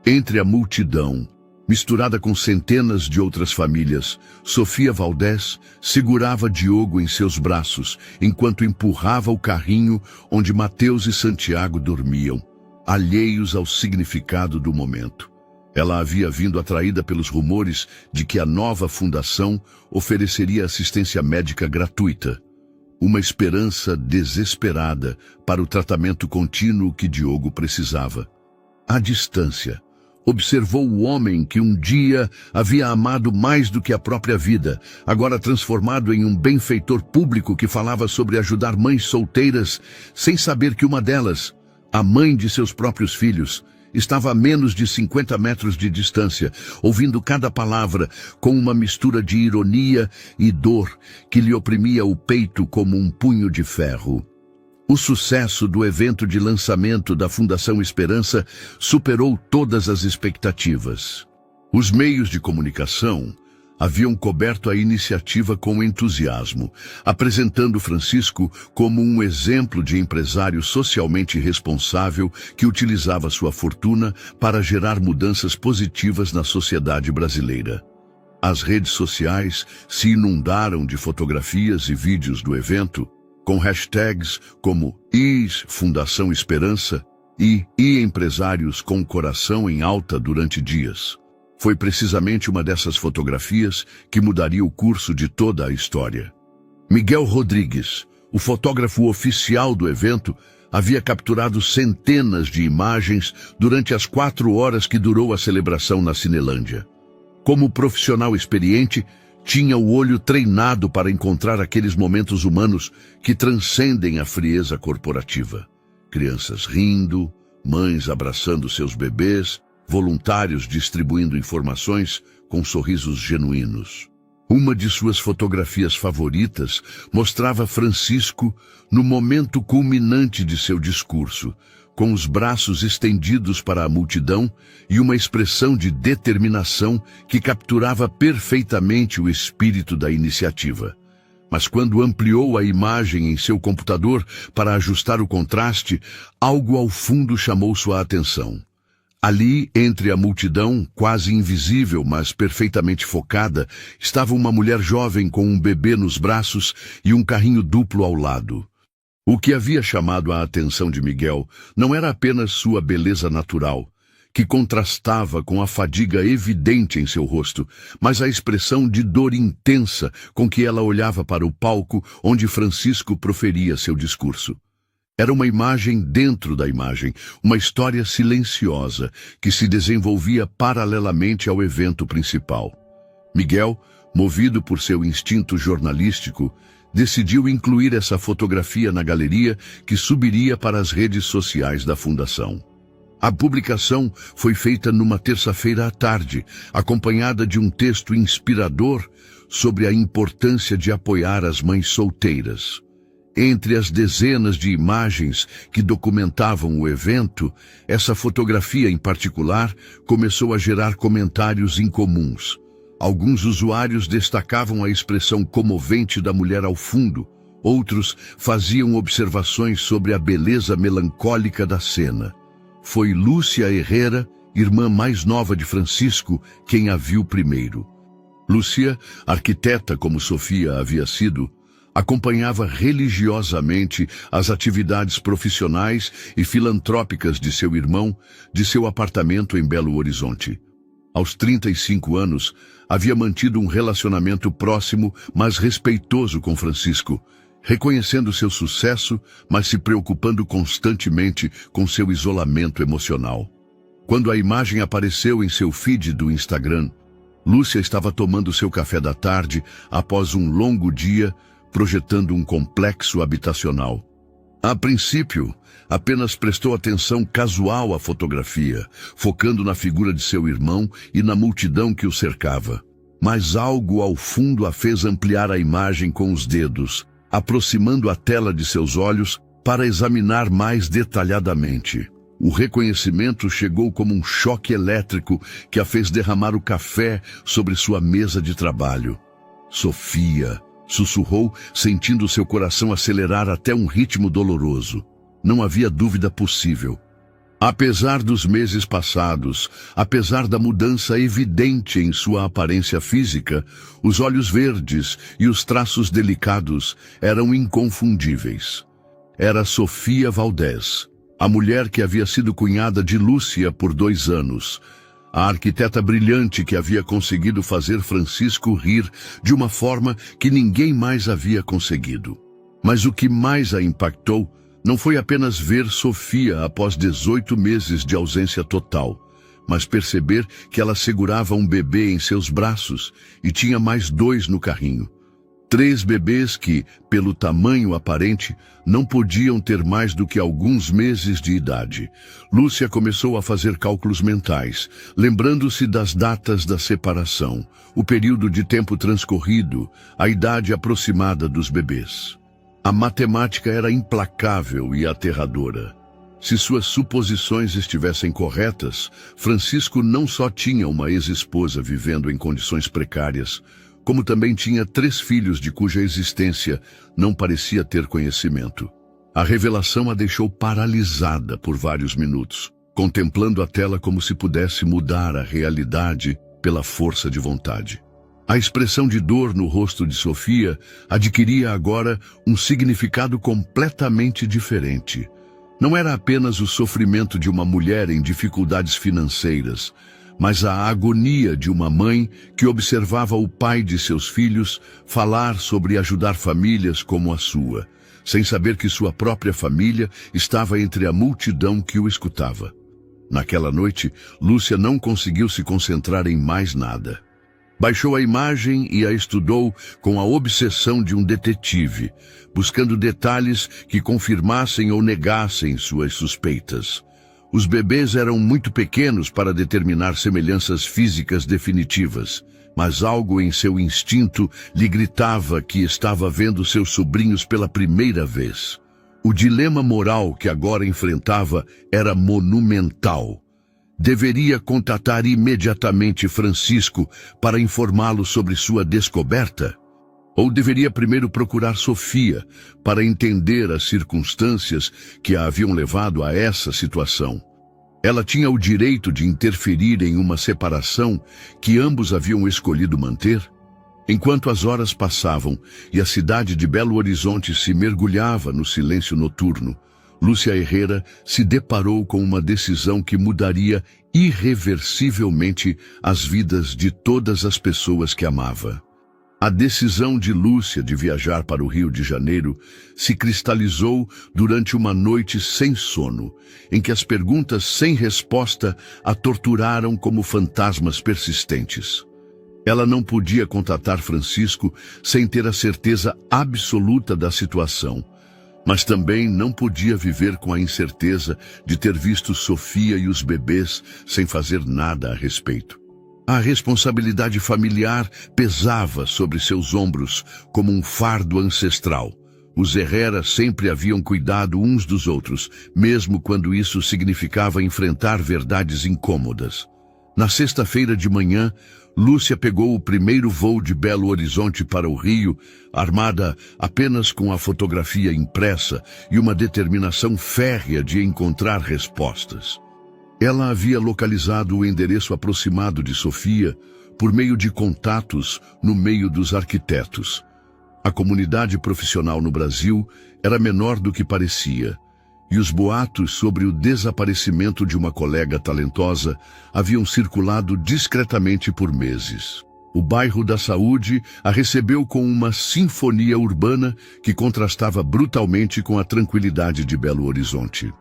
Entre a multidão, misturada com centenas de outras famílias, Sofia Valdez segurava Diogo em seus braços, enquanto empurrava o carrinho onde Mateus e Santiago dormiam, alheios ao significado do momento. Ela havia vindo atraída pelos rumores de que a nova fundação ofereceria assistência médica gratuita. Uma esperança desesperada para o tratamento contínuo que Diogo precisava. À distância, observou o homem que um dia havia amado mais do que a própria vida, agora transformado em um benfeitor público que falava sobre ajudar mães solteiras, sem saber que uma delas, a mãe de seus próprios filhos, estava a menos de 50 metros de distância, ouvindo cada palavra com uma mistura de ironia e dor que lhe oprimia o peito como um punho de ferro. O sucesso do evento de lançamento da Fundação Esperança superou todas as expectativas. Os meios de comunicação haviam coberto a iniciativa com entusiasmo, apresentando Francisco como um exemplo de empresário socialmente responsável que utilizava sua fortuna para gerar mudanças positivas na sociedade brasileira. As redes sociais se inundaram de fotografias e vídeos do evento, com hashtags como Fundação Esperança e empresários com coração em alta durante dias. Foi precisamente uma dessas fotografias que mudaria o curso de toda a história. Miguel Rodrigues, o fotógrafo oficial do evento, havia capturado centenas de imagens durante as 4 horas que durou a celebração na Cinelândia. Como profissional experiente, tinha o olho treinado para encontrar aqueles momentos humanos que transcendem a frieza corporativa. Crianças rindo, mães abraçando seus bebês, voluntários distribuindo informações com sorrisos genuínos. Uma de suas fotografias favoritas mostrava Francisco no momento culminante de seu discurso, com os braços estendidos para a multidão e uma expressão de determinação que capturava perfeitamente o espírito da iniciativa. Mas quando ampliou a imagem em seu computador para ajustar o contraste, algo ao fundo chamou sua atenção. Ali, entre a multidão, quase invisível, mas perfeitamente focada, estava uma mulher jovem com um bebê nos braços e um carrinho duplo ao lado. O que havia chamado a atenção de Miguel não era apenas sua beleza natural, que contrastava com a fadiga evidente em seu rosto, mas a expressão de dor intensa com que ela olhava para o palco onde Francisco proferia seu discurso. Era uma imagem dentro da imagem, uma história silenciosa que se desenvolvia paralelamente ao evento principal. Miguel, movido por seu instinto jornalístico, decidiu incluir essa fotografia na galeria que subiria para as redes sociais da Fundação. A publicação foi feita numa terça-feira à tarde, acompanhada de um texto inspirador sobre a importância de apoiar as mães solteiras. Entre as dezenas de imagens que documentavam o evento, essa fotografia em particular começou a gerar comentários incomuns. Alguns usuários destacavam a expressão comovente da mulher ao fundo, outros faziam observações sobre a beleza melancólica da cena. Foi Lúcia Herrera, irmã mais nova de Francisco, quem a viu primeiro. Lúcia, arquiteta como Sofia havia sido, acompanhava religiosamente as atividades profissionais e filantrópicas de seu irmão, de seu apartamento em Belo Horizonte. Aos 35 anos, havia mantido um relacionamento próximo, mas respeitoso com Francisco, reconhecendo seu sucesso, mas se preocupando constantemente com seu isolamento emocional. Quando a imagem apareceu em seu feed do Instagram, Lúcia estava tomando seu café da tarde após um longo dia, projetando um complexo habitacional. A princípio, apenas prestou atenção casual à fotografia, focando na figura de seu irmão e na multidão que o cercava. Mas algo ao fundo a fez ampliar a imagem com os dedos, aproximando a tela de seus olhos para examinar mais detalhadamente. O reconhecimento chegou como um choque elétrico que a fez derramar o café sobre sua mesa de trabalho. Sofia, sussurrou, sentindo seu coração acelerar até um ritmo doloroso. Não havia dúvida possível. Apesar dos meses passados, apesar da mudança evidente em sua aparência física, os olhos verdes e os traços delicados eram inconfundíveis. Era Sofia Valdez, a mulher que havia sido cunhada de Lúcia por 2 anos, a arquiteta brilhante que havia conseguido fazer Francisco rir de uma forma que ninguém mais havia conseguido. Mas o que mais a impactou não foi apenas ver Sofia após 18 meses de ausência total, mas perceber que ela segurava um bebê em seus braços e tinha mais 2 no carrinho. 3 bebês que, pelo tamanho aparente, não podiam ter mais do que alguns meses de idade. Lúcia começou a fazer cálculos mentais, lembrando-se das datas da separação, o período de tempo transcorrido, a idade aproximada dos bebês. A matemática era implacável e aterradora. Se suas suposições estivessem corretas, Francisco não só tinha uma ex-esposa vivendo em condições precárias, como também tinha 3 filhos de cuja existência não parecia ter conhecimento. A revelação a deixou paralisada por vários minutos, contemplando a tela como se pudesse mudar a realidade pela força de vontade. A expressão de dor no rosto de Sofia adquiria agora um significado completamente diferente. Não era apenas o sofrimento de uma mulher em dificuldades financeiras, mas a agonia de uma mãe que observava o pai de seus filhos falar sobre ajudar famílias como a sua, sem saber que sua própria família estava entre a multidão que o escutava. Naquela noite, Lúcia não conseguiu se concentrar em mais nada. Baixou a imagem e a estudou com a obsessão de um detetive, buscando detalhes que confirmassem ou negassem suas suspeitas. Os bebês eram muito pequenos para determinar semelhanças físicas definitivas, mas algo em seu instinto lhe gritava que estava vendo seus sobrinhos pela primeira vez. O dilema moral que agora enfrentava era monumental. Deveria contatar imediatamente Francisco para informá-lo sobre sua descoberta? Ou deveria primeiro procurar Sofia para entender as circunstâncias que a haviam levado a essa situação? Ela tinha o direito de interferir em uma separação que ambos haviam escolhido manter? Enquanto as horas passavam e a cidade de Belo Horizonte se mergulhava no silêncio noturno, Lúcia Herrera se deparou com uma decisão que mudaria irreversivelmente as vidas de todas as pessoas que amava. A decisão de Lúcia de viajar para o Rio de Janeiro se cristalizou durante uma noite sem sono, em que as perguntas sem resposta a torturaram como fantasmas persistentes. Ela não podia contatar Francisco sem ter a certeza absoluta da situação, mas também não podia viver com a incerteza de ter visto Sofia e os bebês sem fazer nada a respeito. A responsabilidade familiar pesava sobre seus ombros como um fardo ancestral. Os Herrera sempre haviam cuidado uns dos outros, mesmo quando isso significava enfrentar verdades incômodas. Na sexta-feira de manhã, Lúcia pegou o primeiro voo de Belo Horizonte para o Rio, armada apenas com a fotografia impressa e uma determinação férrea de encontrar respostas. Ela havia localizado o endereço aproximado de Sofia por meio de contatos no meio dos arquitetos. A comunidade profissional no Brasil era menor do que parecia, e os boatos sobre o desaparecimento de uma colega talentosa haviam circulado discretamente por meses. O bairro da Saúde a recebeu com uma sinfonia urbana que contrastava brutalmente com a tranquilidade de Belo Horizonte.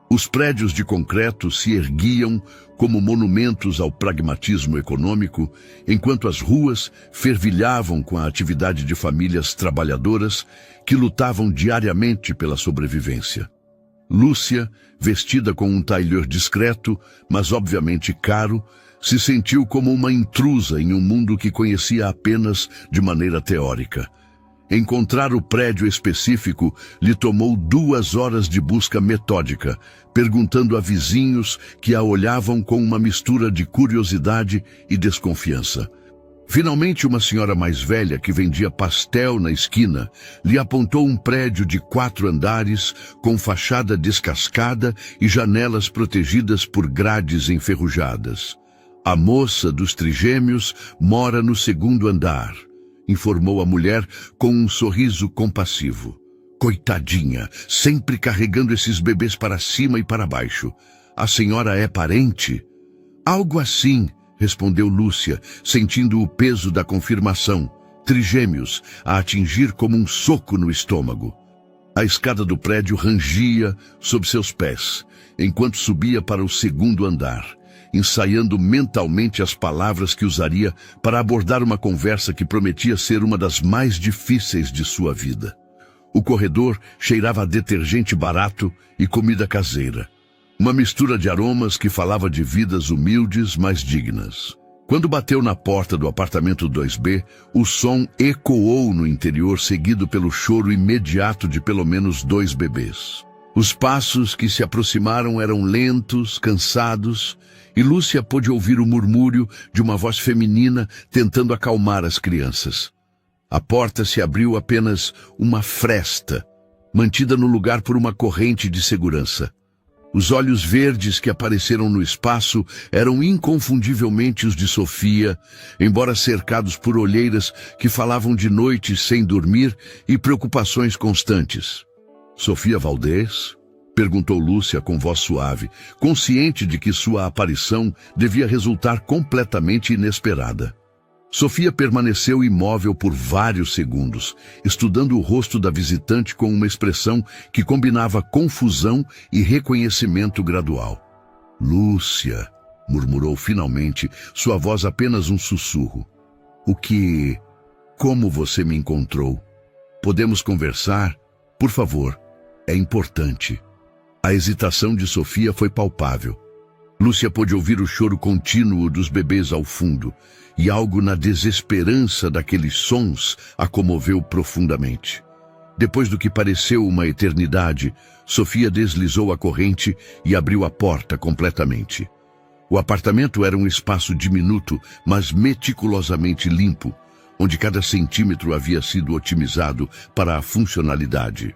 Os prédios de concreto se erguiam como monumentos ao pragmatismo econômico, enquanto as ruas fervilhavam com a atividade de famílias trabalhadoras que lutavam diariamente pela sobrevivência. Lúcia, vestida com um tailleur discreto, mas obviamente caro, se sentiu como uma intrusa em um mundo que conhecia apenas de maneira teórica. Encontrar o prédio específico lhe tomou 2 horas de busca metódica, perguntando a vizinhos que a olhavam com uma mistura de curiosidade e desconfiança. Finalmente, uma senhora mais velha que vendia pastel na esquina lhe apontou um prédio de 4 andares com fachada descascada e janelas protegidas por grades enferrujadas. A moça dos trigêmeos mora no 2º andar, informou a mulher com um sorriso compassivo. Coitadinha, sempre carregando esses bebês para cima e para baixo. A senhora é parente? Algo assim, respondeu Lúcia, sentindo o peso da confirmação, trigêmeos, a atingir como um soco no estômago. A escada do prédio rangia sob seus pés, enquanto subia para o 2º andar, ensaiando mentalmente as palavras que usaria para abordar uma conversa que prometia ser uma das mais difíceis de sua vida. O corredor cheirava a detergente barato e comida caseira. Uma mistura de aromas que falava de vidas humildes, mas dignas. Quando bateu na porta do apartamento 2B, o som ecoou no interior, seguido pelo choro imediato de pelo menos 2 bebês. Os passos que se aproximaram eram lentos, cansados, e Lúcia pôde ouvir o murmúrio de uma voz feminina tentando acalmar as crianças. A porta se abriu apenas uma fresta, mantida no lugar por uma corrente de segurança. Os olhos verdes que apareceram no espaço eram inconfundivelmente os de Sofia, embora cercados por olheiras que falavam de noites sem dormir e preocupações constantes. Sofia Valdez? Perguntou Lúcia com voz suave, consciente de que sua aparição devia resultar completamente inesperada. Sofia permaneceu imóvel por vários segundos, estudando o rosto da visitante com uma expressão que combinava confusão e reconhecimento gradual. Lúcia, murmurou finalmente, sua voz apenas um sussurro. Como você me encontrou? Podemos conversar? Por favor, é importante. A hesitação de Sofia foi palpável. Lúcia pôde ouvir o choro contínuo dos bebês ao fundo, e algo na desesperança daqueles sons a comoveu profundamente. Depois do que pareceu uma eternidade, Sofia deslizou a corrente e abriu a porta completamente. O apartamento era um espaço diminuto, mas meticulosamente limpo, onde cada centímetro havia sido otimizado para a funcionalidade.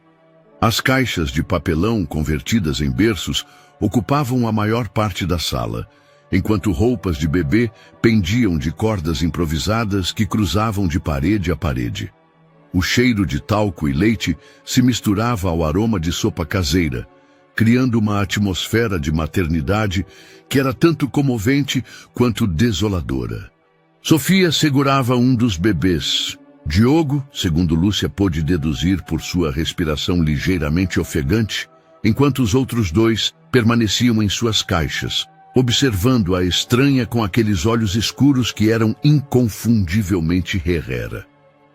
As caixas de papelão convertidas em berços ocupavam a maior parte da sala, enquanto roupas de bebê pendiam de cordas improvisadas que cruzavam de parede a parede. O cheiro de talco e leite se misturava ao aroma de sopa caseira, criando uma atmosfera de maternidade que era tanto comovente quanto desoladora. Sofia segurava um dos bebês. Diogo, segundo Lúcia pôde deduzir por sua respiração ligeiramente ofegante, enquanto os outros dois permaneciam em suas caixas, observando a estranha com aqueles olhos escuros que eram inconfundivelmente Herrera.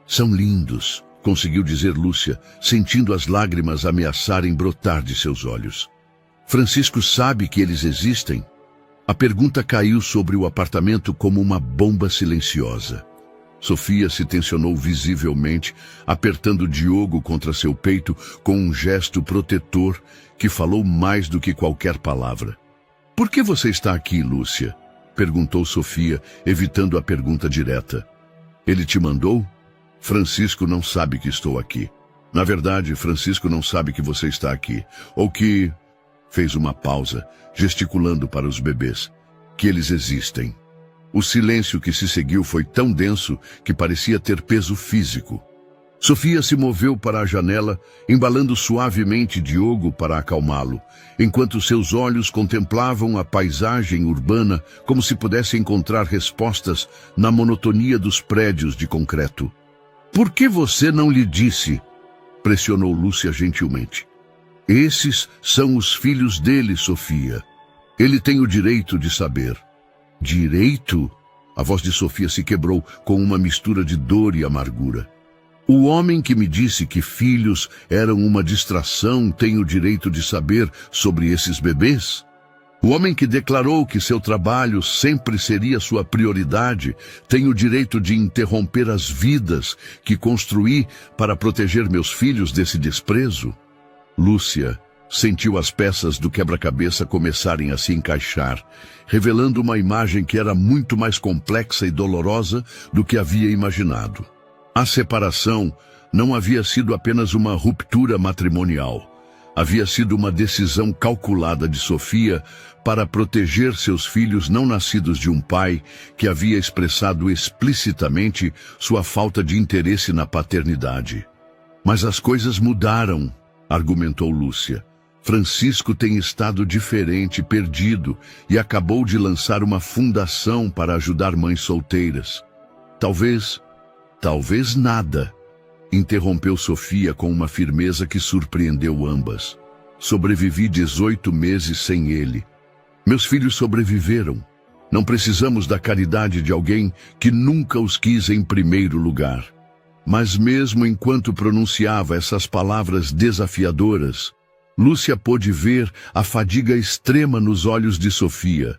São lindos, conseguiu dizer Lúcia, sentindo as lágrimas ameaçarem brotar de seus olhos. Francisco sabe que eles existem? A pergunta caiu sobre o apartamento como uma bomba silenciosa. Sofia se tensionou visivelmente, apertando Diogo contra seu peito com um gesto protetor que falou mais do que qualquer palavra. Por que você está aqui, Lúcia? Perguntou Sofia, evitando a pergunta direta. Ele te mandou? Francisco não sabe que estou aqui. Na verdade, Francisco não sabe que você está aqui. Ou que... Fez uma pausa, gesticulando para os bebês. Que eles existem. O silêncio que se seguiu foi tão denso que parecia ter peso físico. Sofia se moveu para a janela, embalando suavemente Diogo para acalmá-lo, enquanto seus olhos contemplavam a paisagem urbana como se pudesse encontrar respostas na monotonia dos prédios de concreto. Por que você não lhe disse? Pressionou Lúcia gentilmente. Esses são os filhos dele, Sofia. Ele tem o direito de saber. Direito? A voz de Sofia se quebrou com uma mistura de dor e amargura. O homem que me disse que filhos eram uma distração tem o direito de saber sobre esses bebês? O homem que declarou que seu trabalho sempre seria sua prioridade tem o direito de interromper as vidas que construí para proteger meus filhos desse desprezo? Lúcia sentiu as peças do quebra-cabeça começarem a se encaixar, revelando uma imagem que era muito mais complexa e dolorosa do que havia imaginado. A separação não havia sido apenas uma ruptura matrimonial. Havia sido uma decisão calculada de Sofia para proteger seus filhos não nascidos de um pai que havia expressado explicitamente sua falta de interesse na paternidade. Mas as coisas mudaram, argumentou Lúcia. Francisco tem estado diferente, perdido, e acabou de lançar uma fundação para ajudar mães solteiras. Talvez nada, interrompeu Sofia com uma firmeza que surpreendeu ambas. Sobrevivi 18 meses sem ele. Meus filhos sobreviveram. Não precisamos da caridade de alguém que nunca os quis em primeiro lugar. Mas mesmo enquanto pronunciava essas palavras desafiadoras, Lúcia pôde ver a fadiga extrema nos olhos de Sofia,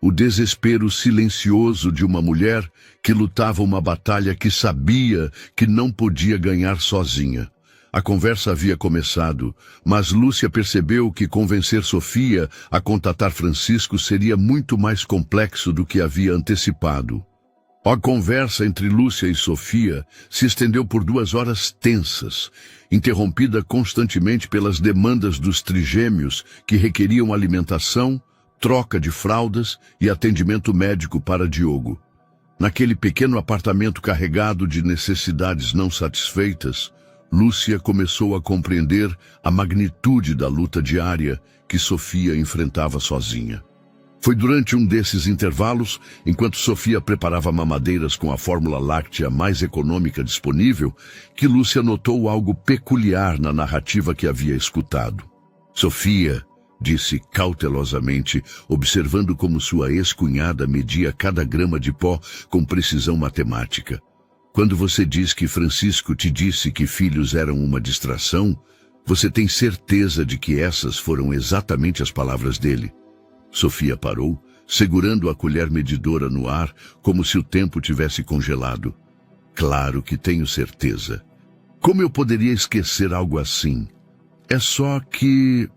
o desespero silencioso de uma mulher que lutava uma batalha que sabia que não podia ganhar sozinha. A conversa havia começado, mas Lúcia percebeu que convencer Sofia a contatar Francisco seria muito mais complexo do que havia antecipado. A conversa entre Lúcia e Sofia se estendeu por 2 horas tensas, interrompida constantemente pelas demandas dos trigêmeos que requeriam alimentação, troca de fraldas e atendimento médico para Diogo. Naquele pequeno apartamento carregado de necessidades não satisfeitas, Lúcia começou a compreender a magnitude da luta diária que Sofia enfrentava sozinha. Foi durante um desses intervalos, enquanto Sofia preparava mamadeiras com a fórmula láctea mais econômica disponível, que Lúcia notou algo peculiar na narrativa que havia escutado. Sofia, disse cautelosamente, observando como sua ex-cunhada media cada grama de pó com precisão matemática. Quando você diz que Francisco te disse que filhos eram uma distração, você tem certeza de que essas foram exatamente as palavras dele? Sofia parou, segurando a colher medidora no ar, como se o tempo tivesse congelado. Claro que tenho certeza. Como eu poderia esquecer algo assim? É só que...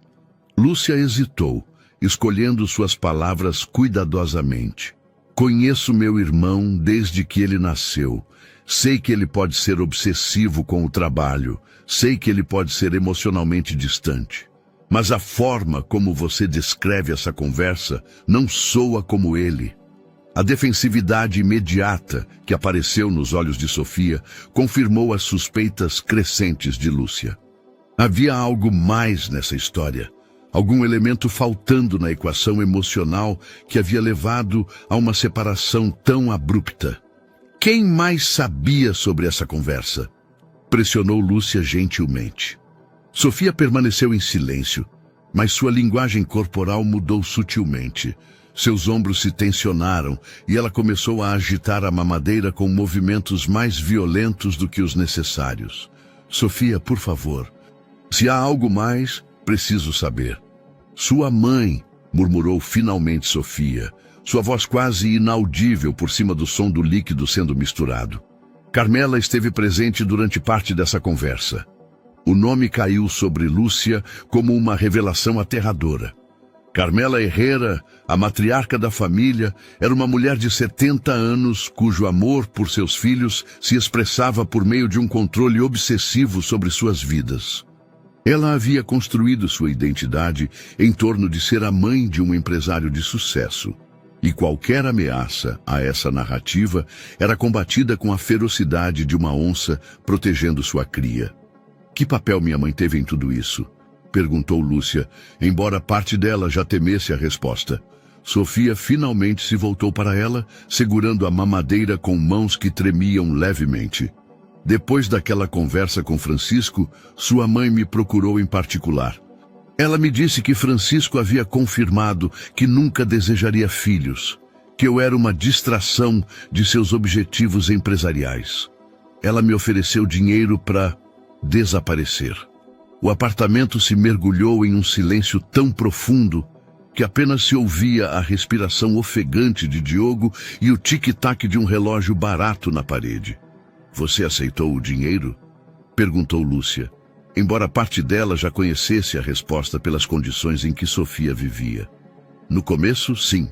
Lúcia hesitou, escolhendo suas palavras cuidadosamente. Conheço meu irmão desde que ele nasceu. Sei que ele pode ser obsessivo com o trabalho. Sei que ele pode ser emocionalmente distante. Mas a forma como você descreve essa conversa não soa como ele. A defensividade imediata que apareceu nos olhos de Sofia confirmou as suspeitas crescentes de Lúcia. Havia algo mais nessa história. Algum elemento faltando na equação emocional que havia levado a uma separação tão abrupta. Quem mais sabia sobre essa conversa? Pressionou Lúcia gentilmente. Sofia permaneceu em silêncio, mas sua linguagem corporal mudou sutilmente. Seus ombros se tensionaram e ela começou a agitar a mamadeira com movimentos mais violentos do que os necessários. Sofia, por favor, se há algo mais, preciso saber. Sua mãe, murmurou finalmente Sofia, sua voz quase inaudível por cima do som do líquido sendo misturado. Carmela esteve presente durante parte dessa conversa. O nome caiu sobre Lúcia como uma revelação aterradora. Carmela Herrera, a matriarca da família, era uma mulher de 70 anos cujo amor por seus filhos se expressava por meio de um controle obsessivo sobre suas vidas. Ela havia construído sua identidade em torno de ser a mãe de um empresário de sucesso. E qualquer ameaça a essa narrativa era combatida com a ferocidade de uma onça protegendo sua cria. Que papel minha mãe teve em tudo isso? Perguntou Lúcia, embora parte dela já temesse a resposta. Sofia finalmente se voltou para ela, segurando a mamadeira com mãos que tremiam levemente. Depois daquela conversa com Francisco, sua mãe me procurou em particular. Ela me disse que Francisco havia confirmado que nunca desejaria filhos, que eu era uma distração de seus objetivos empresariais. Ela me ofereceu dinheiro para desaparecer. O apartamento se mergulhou em um silêncio tão profundo que apenas se ouvia a respiração ofegante de Diogo e o tic-tac de um relógio barato na parede. Você aceitou o dinheiro? Perguntou Lúcia, embora parte dela já conhecesse a resposta pelas condições em que Sofia vivia. No começo, sim.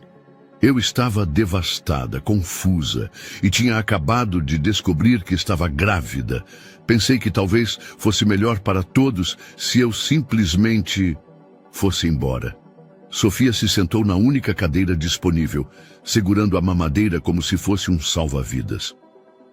Eu estava devastada, confusa, e tinha acabado de descobrir que estava grávida. Pensei que talvez fosse melhor para todos se eu simplesmente fosse embora. Sofia se sentou na única cadeira disponível, segurando a mamadeira como se fosse um salva-vidas.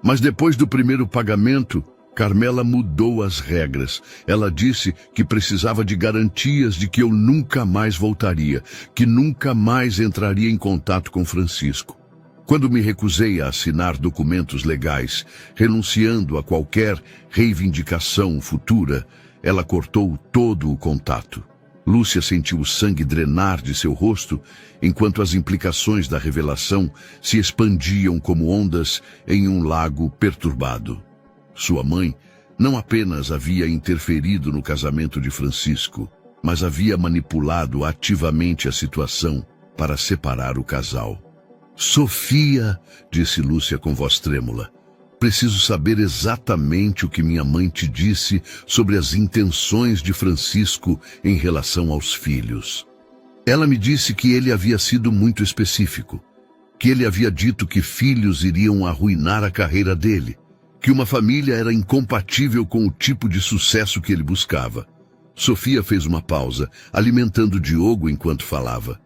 Mas depois do primeiro pagamento, Carmela mudou as regras. Ela disse que precisava de garantias de que eu nunca mais voltaria, que nunca mais entraria em contato com Francisco. Quando me recusei a assinar documentos legais, renunciando a qualquer reivindicação futura, ela cortou todo o contato. Lúcia sentiu o sangue drenar de seu rosto, enquanto as implicações da revelação se expandiam como ondas em um lago perturbado. Sua mãe não apenas havia interferido no casamento de Francisco, mas havia manipulado ativamente a situação para separar o casal. Sofia, disse Lúcia com voz trêmula, preciso saber exatamente o que minha mãe te disse sobre as intenções de Francisco em relação aos filhos. Ela me disse que ele havia sido muito específico, que ele havia dito que filhos iriam arruinar a carreira dele, que uma família era incompatível com o tipo de sucesso que ele buscava. Sofia fez uma pausa, alimentando Diogo enquanto falava.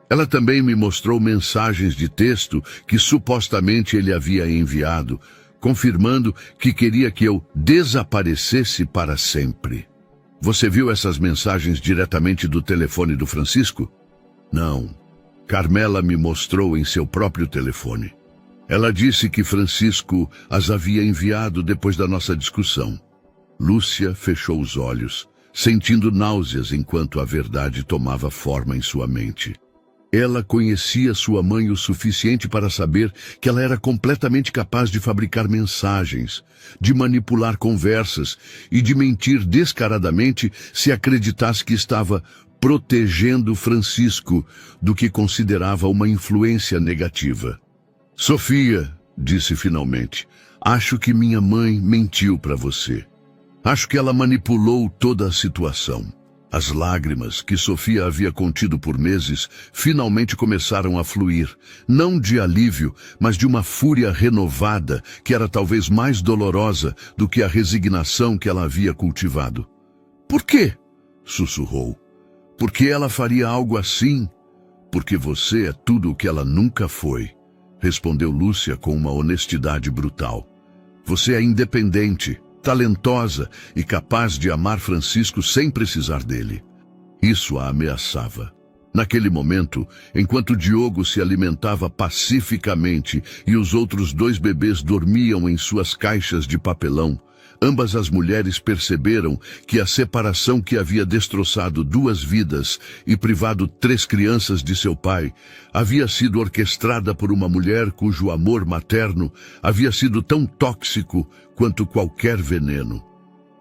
Ela também me mostrou mensagens de texto que supostamente ele havia enviado, confirmando que queria que eu desaparecesse para sempre. Você viu essas mensagens diretamente do telefone do Francisco? Não. Carmela me mostrou em seu próprio telefone. Ela disse que Francisco as havia enviado depois da nossa discussão. Lúcia fechou os olhos, sentindo náuseas enquanto a verdade tomava forma em sua mente. Ela conhecia sua mãe o suficiente para saber que ela era completamente capaz de fabricar mensagens, de manipular conversas e de mentir descaradamente se acreditasse que estava protegendo Francisco do que considerava uma influência negativa. Sofia, disse finalmente, acho que minha mãe mentiu para você. Acho que ela manipulou toda a situação. As lágrimas que Sofia havia contido por meses finalmente começaram a fluir, não de alívio, mas de uma fúria renovada que era talvez mais dolorosa do que a resignação que ela havia cultivado. Por quê? Sussurrou. Porque ela faria algo assim? Porque você é tudo o que ela nunca foi, respondeu Lúcia com uma honestidade brutal. Você é independente, talentosa e capaz de amar Francisco sem precisar dele. Isso a ameaçava. Naquele momento, enquanto Diogo se alimentava pacificamente e os outros 2 bebês dormiam em suas caixas de papelão, ambas as mulheres perceberam que a separação que havia destroçado 2 vidas e privado 3 crianças de seu pai havia sido orquestrada por uma mulher cujo amor materno havia sido tão tóxico quanto qualquer veneno.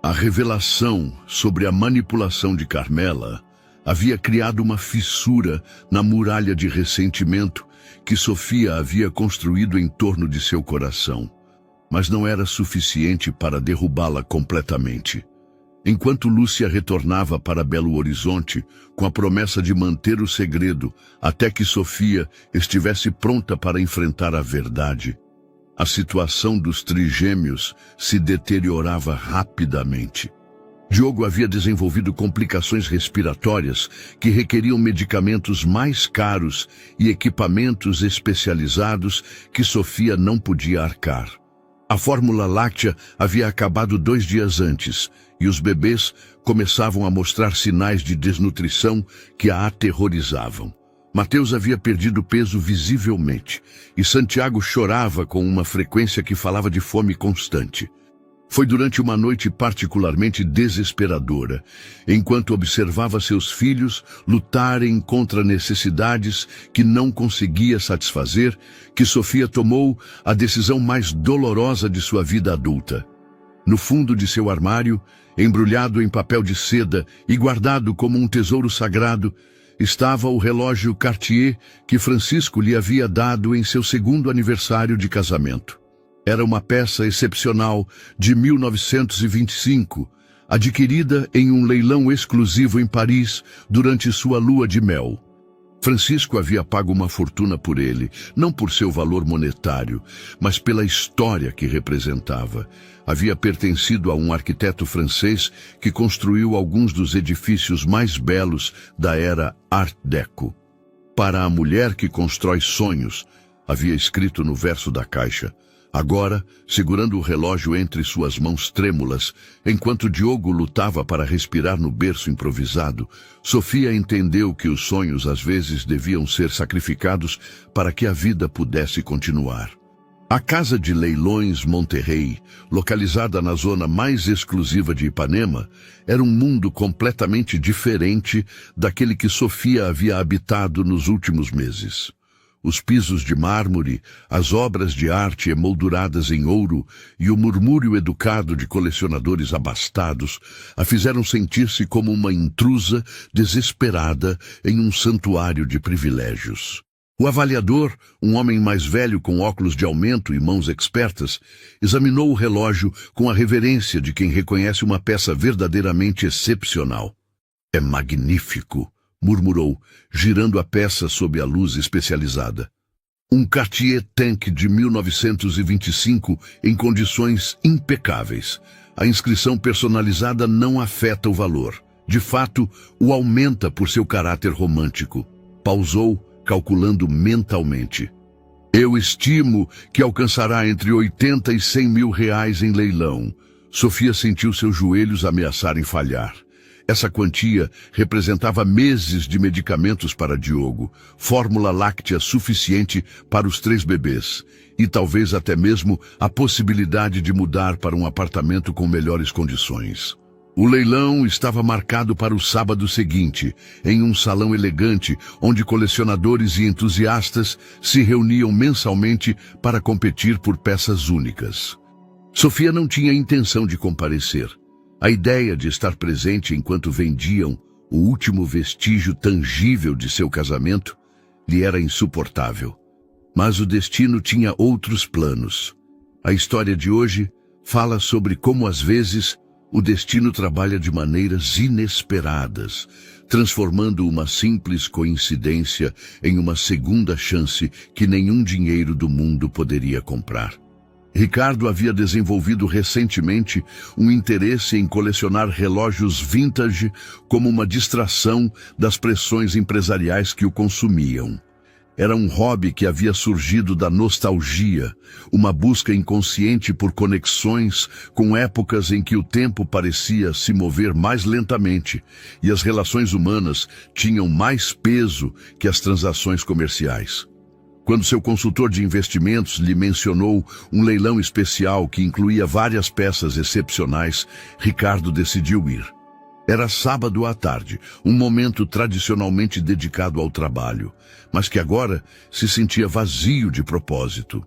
A revelação sobre a manipulação de Carmela havia criado uma fissura na muralha de ressentimento que Sofia havia construído em torno de seu coração. Mas não era suficiente para derrubá-la completamente. Enquanto Lúcia retornava para Belo Horizonte, com a promessa de manter o segredo até que Sofia estivesse pronta para enfrentar a verdade, a situação dos trigêmeos se deteriorava rapidamente. Diogo havia desenvolvido complicações respiratórias que requeriam medicamentos mais caros e equipamentos especializados que Sofia não podia arcar. A fórmula láctea havia acabado 2 dias antes, e os bebês começavam a mostrar sinais de desnutrição que a aterrorizavam. Mateus havia perdido peso visivelmente, e Santiago chorava com uma frequência que falava de fome constante. Foi durante uma noite particularmente desesperadora, enquanto observava seus filhos lutarem contra necessidades que não conseguia satisfazer, que Sofia tomou a decisão mais dolorosa de sua vida adulta. No fundo de seu armário, embrulhado em papel de seda e guardado como um tesouro sagrado, estava o relógio Cartier que Francisco lhe havia dado em seu 2º aniversário de casamento. Era uma peça excepcional de 1925, adquirida em um leilão exclusivo em Paris durante sua lua de mel. Francisco havia pago uma fortuna por ele, não por seu valor monetário, mas pela história que representava. Havia pertencido a um arquiteto francês que construiu alguns dos edifícios mais belos da era Art Deco. Para a mulher que constrói sonhos, havia escrito no verso da caixa. Agora, segurando o relógio entre suas mãos trêmulas, enquanto Diogo lutava para respirar no berço improvisado, Sofia entendeu que os sonhos às vezes deviam ser sacrificados para que a vida pudesse continuar. A Casa de Leilões Monterrey, localizada na zona mais exclusiva de Ipanema, era um mundo completamente diferente daquele que Sofia havia habitado nos últimos meses. Os pisos de mármore, as obras de arte emolduradas em ouro e o murmúrio educado de colecionadores abastados a fizeram sentir-se como uma intrusa desesperada em um santuário de privilégios. O avaliador, um homem mais velho com óculos de aumento e mãos expertas, examinou o relógio com a reverência de quem reconhece uma peça verdadeiramente excepcional. "É magnífico", murmurou, girando a peça sob a luz especializada. Um Cartier Tank de 1925 em condições impecáveis. A inscrição personalizada não afeta o valor. De fato, o aumenta por seu caráter romântico. Pausou, calculando mentalmente. Eu estimo que alcançará entre 80 e 100 mil reais em leilão. Sofia sentiu seus joelhos ameaçarem falhar. Essa quantia representava meses de medicamentos para Diogo, fórmula láctea suficiente para os 3 bebês, e talvez até mesmo a possibilidade de mudar para um apartamento com melhores condições. O leilão estava marcado para o sábado seguinte, em um salão elegante, onde colecionadores e entusiastas se reuniam mensalmente para competir por peças únicas. Sofia não tinha intenção de comparecer. A ideia de estar presente enquanto vendiam o último vestígio tangível de seu casamento lhe era insuportável. Mas o destino tinha outros planos. A história de hoje fala sobre como às vezes o destino trabalha de maneiras inesperadas, transformando uma simples coincidência em uma segunda chance que nenhum dinheiro do mundo poderia comprar. Ricardo havia desenvolvido recentemente um interesse em colecionar relógios vintage como uma distração das pressões empresariais que o consumiam. Era um hobby que havia surgido da nostalgia, uma busca inconsciente por conexões com épocas em que o tempo parecia se mover mais lentamente e as relações humanas tinham mais peso que as transações comerciais. Quando seu consultor de investimentos lhe mencionou um leilão especial que incluía várias peças excepcionais, Ricardo decidiu ir. Era sábado à tarde, um momento tradicionalmente dedicado ao trabalho, mas que agora se sentia vazio de propósito.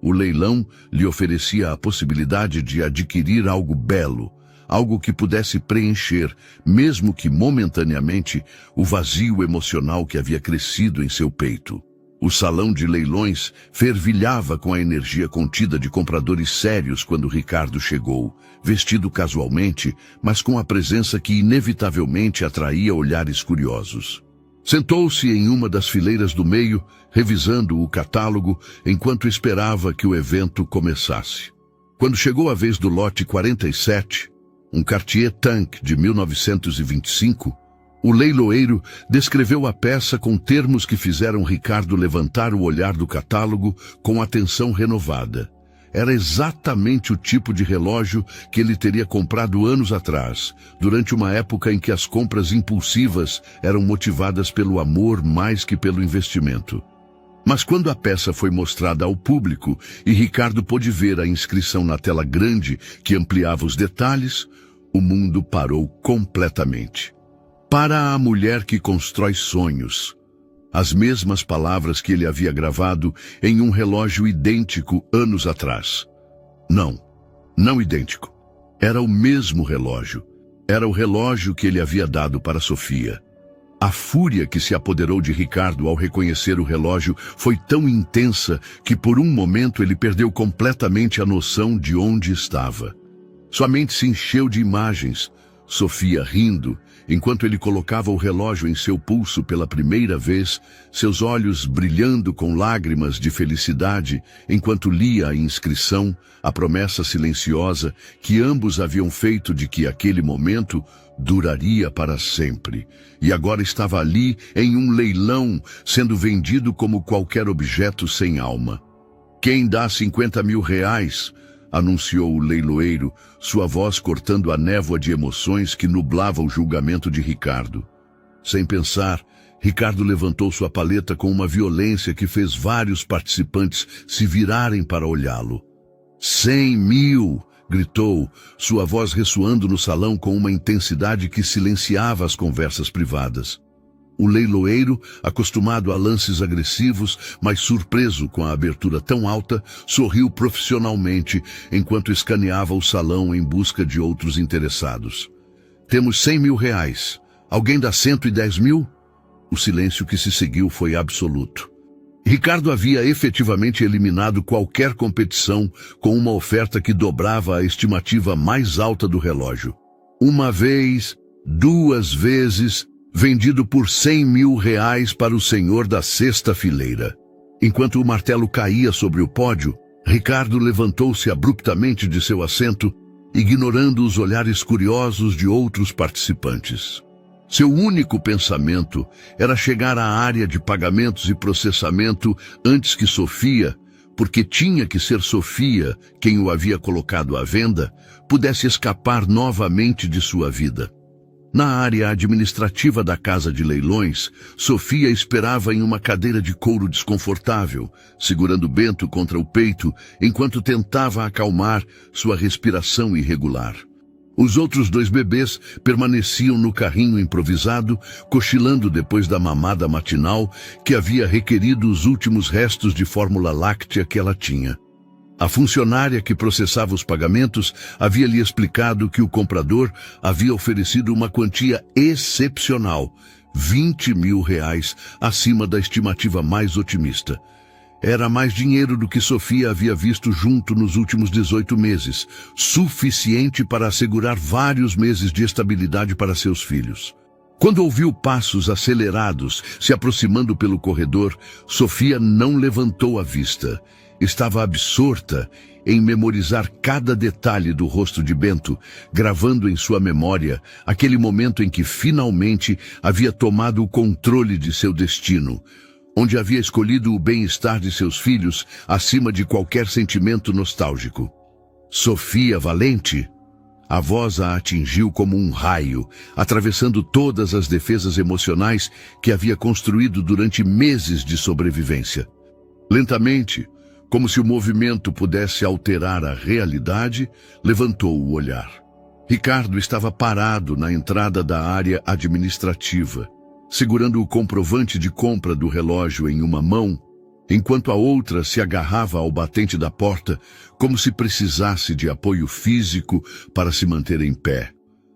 O leilão lhe oferecia a possibilidade de adquirir algo belo, algo que pudesse preencher, mesmo que momentaneamente, o vazio emocional que havia crescido em seu peito. O salão de leilões fervilhava com a energia contida de compradores sérios quando Ricardo chegou, vestido casualmente, mas com a presença que inevitavelmente atraía olhares curiosos. Sentou-se em uma das fileiras do meio, revisando o catálogo, enquanto esperava que o evento começasse. Quando chegou a vez do lote 47, um Cartier Tank de 1925, o leiloeiro descreveu a peça com termos que fizeram Ricardo levantar o olhar do catálogo com atenção renovada. Era exatamente o tipo de relógio que ele teria comprado anos atrás, durante uma época em que as compras impulsivas eram motivadas pelo amor mais que pelo investimento. Mas quando a peça foi mostrada ao público e Ricardo pôde ver a inscrição na tela grande que ampliava os detalhes, o mundo parou completamente. Para a mulher que constrói sonhos. As mesmas palavras que ele havia gravado em um relógio idêntico anos atrás. Não idêntico. Era o mesmo relógio. Era o relógio que ele havia dado para Sofia. A fúria que se apoderou de Ricardo ao reconhecer o relógio foi tão intensa que por um momento ele perdeu completamente a noção de onde estava. Sua mente se encheu de imagens. Sofia rindo, enquanto ele colocava o relógio em seu pulso pela primeira vez, seus olhos brilhando com lágrimas de felicidade, enquanto lia a inscrição, a promessa silenciosa que ambos haviam feito de que aquele momento duraria para sempre. E agora estava ali em um leilão, sendo vendido como qualquer objeto sem alma. Quem dá 50 mil reais? Anunciou o leiloeiro, sua voz cortando a névoa de emoções que nublava o julgamento de Ricardo. Sem pensar, Ricardo levantou sua paleta com uma violência que fez vários participantes se virarem para olhá-lo. 100 mil! Gritou, sua voz ressoando no salão com uma intensidade que silenciava as conversas privadas. O leiloeiro, acostumado a lances agressivos, mas surpreso com a abertura tão alta, sorriu profissionalmente enquanto escaneava o salão em busca de outros interessados. Temos 100 mil reais. Alguém dá 110 mil? O silêncio que se seguiu foi absoluto. Ricardo havia efetivamente eliminado qualquer competição com uma oferta que dobrava a estimativa mais alta do relógio. Uma vez, 2 vezes, vendido por 100 mil reais para o senhor da sexta fileira. Enquanto o martelo caía sobre o pódio, Ricardo levantou-se abruptamente de seu assento, ignorando os olhares curiosos de outros participantes. Seu único pensamento era chegar à área de pagamentos e processamento antes que Sofia, porque tinha que ser Sofia quem o havia colocado à venda, pudesse escapar novamente de sua vida. Na área administrativa da casa de leilões, Sofia esperava em uma cadeira de couro desconfortável, segurando Bento contra o peito, enquanto tentava acalmar sua respiração irregular. Os outros 2 bebês permaneciam no carrinho improvisado, cochilando depois da mamada matinal que havia requerido os últimos restos de fórmula láctea que ela tinha. A funcionária que processava os pagamentos havia lhe explicado que o comprador havia oferecido uma quantia excepcional, R$20.000, acima da estimativa mais otimista. Era mais dinheiro do que Sofia havia visto junto nos últimos 18 meses, suficiente para assegurar vários meses de estabilidade para seus filhos. Quando ouviu passos acelerados se aproximando pelo corredor, Sofia não levantou a vista. Estava absorta em memorizar cada detalhe do rosto de Bento, gravando em sua memória aquele momento em que finalmente havia tomado o controle de seu destino, onde havia escolhido o bem-estar de seus filhos acima de qualquer sentimento nostálgico. Sofia valente? A voz a atingiu como um raio, atravessando todas as defesas emocionais que havia construído durante meses de sobrevivência. Lentamente, como se o movimento pudesse alterar a realidade, levantou o olhar. Ricardo estava parado na entrada da área administrativa, segurando o comprovante de compra do relógio em uma mão, enquanto a outra se agarrava ao batente da porta, como se precisasse de apoio físico para se manter em pé.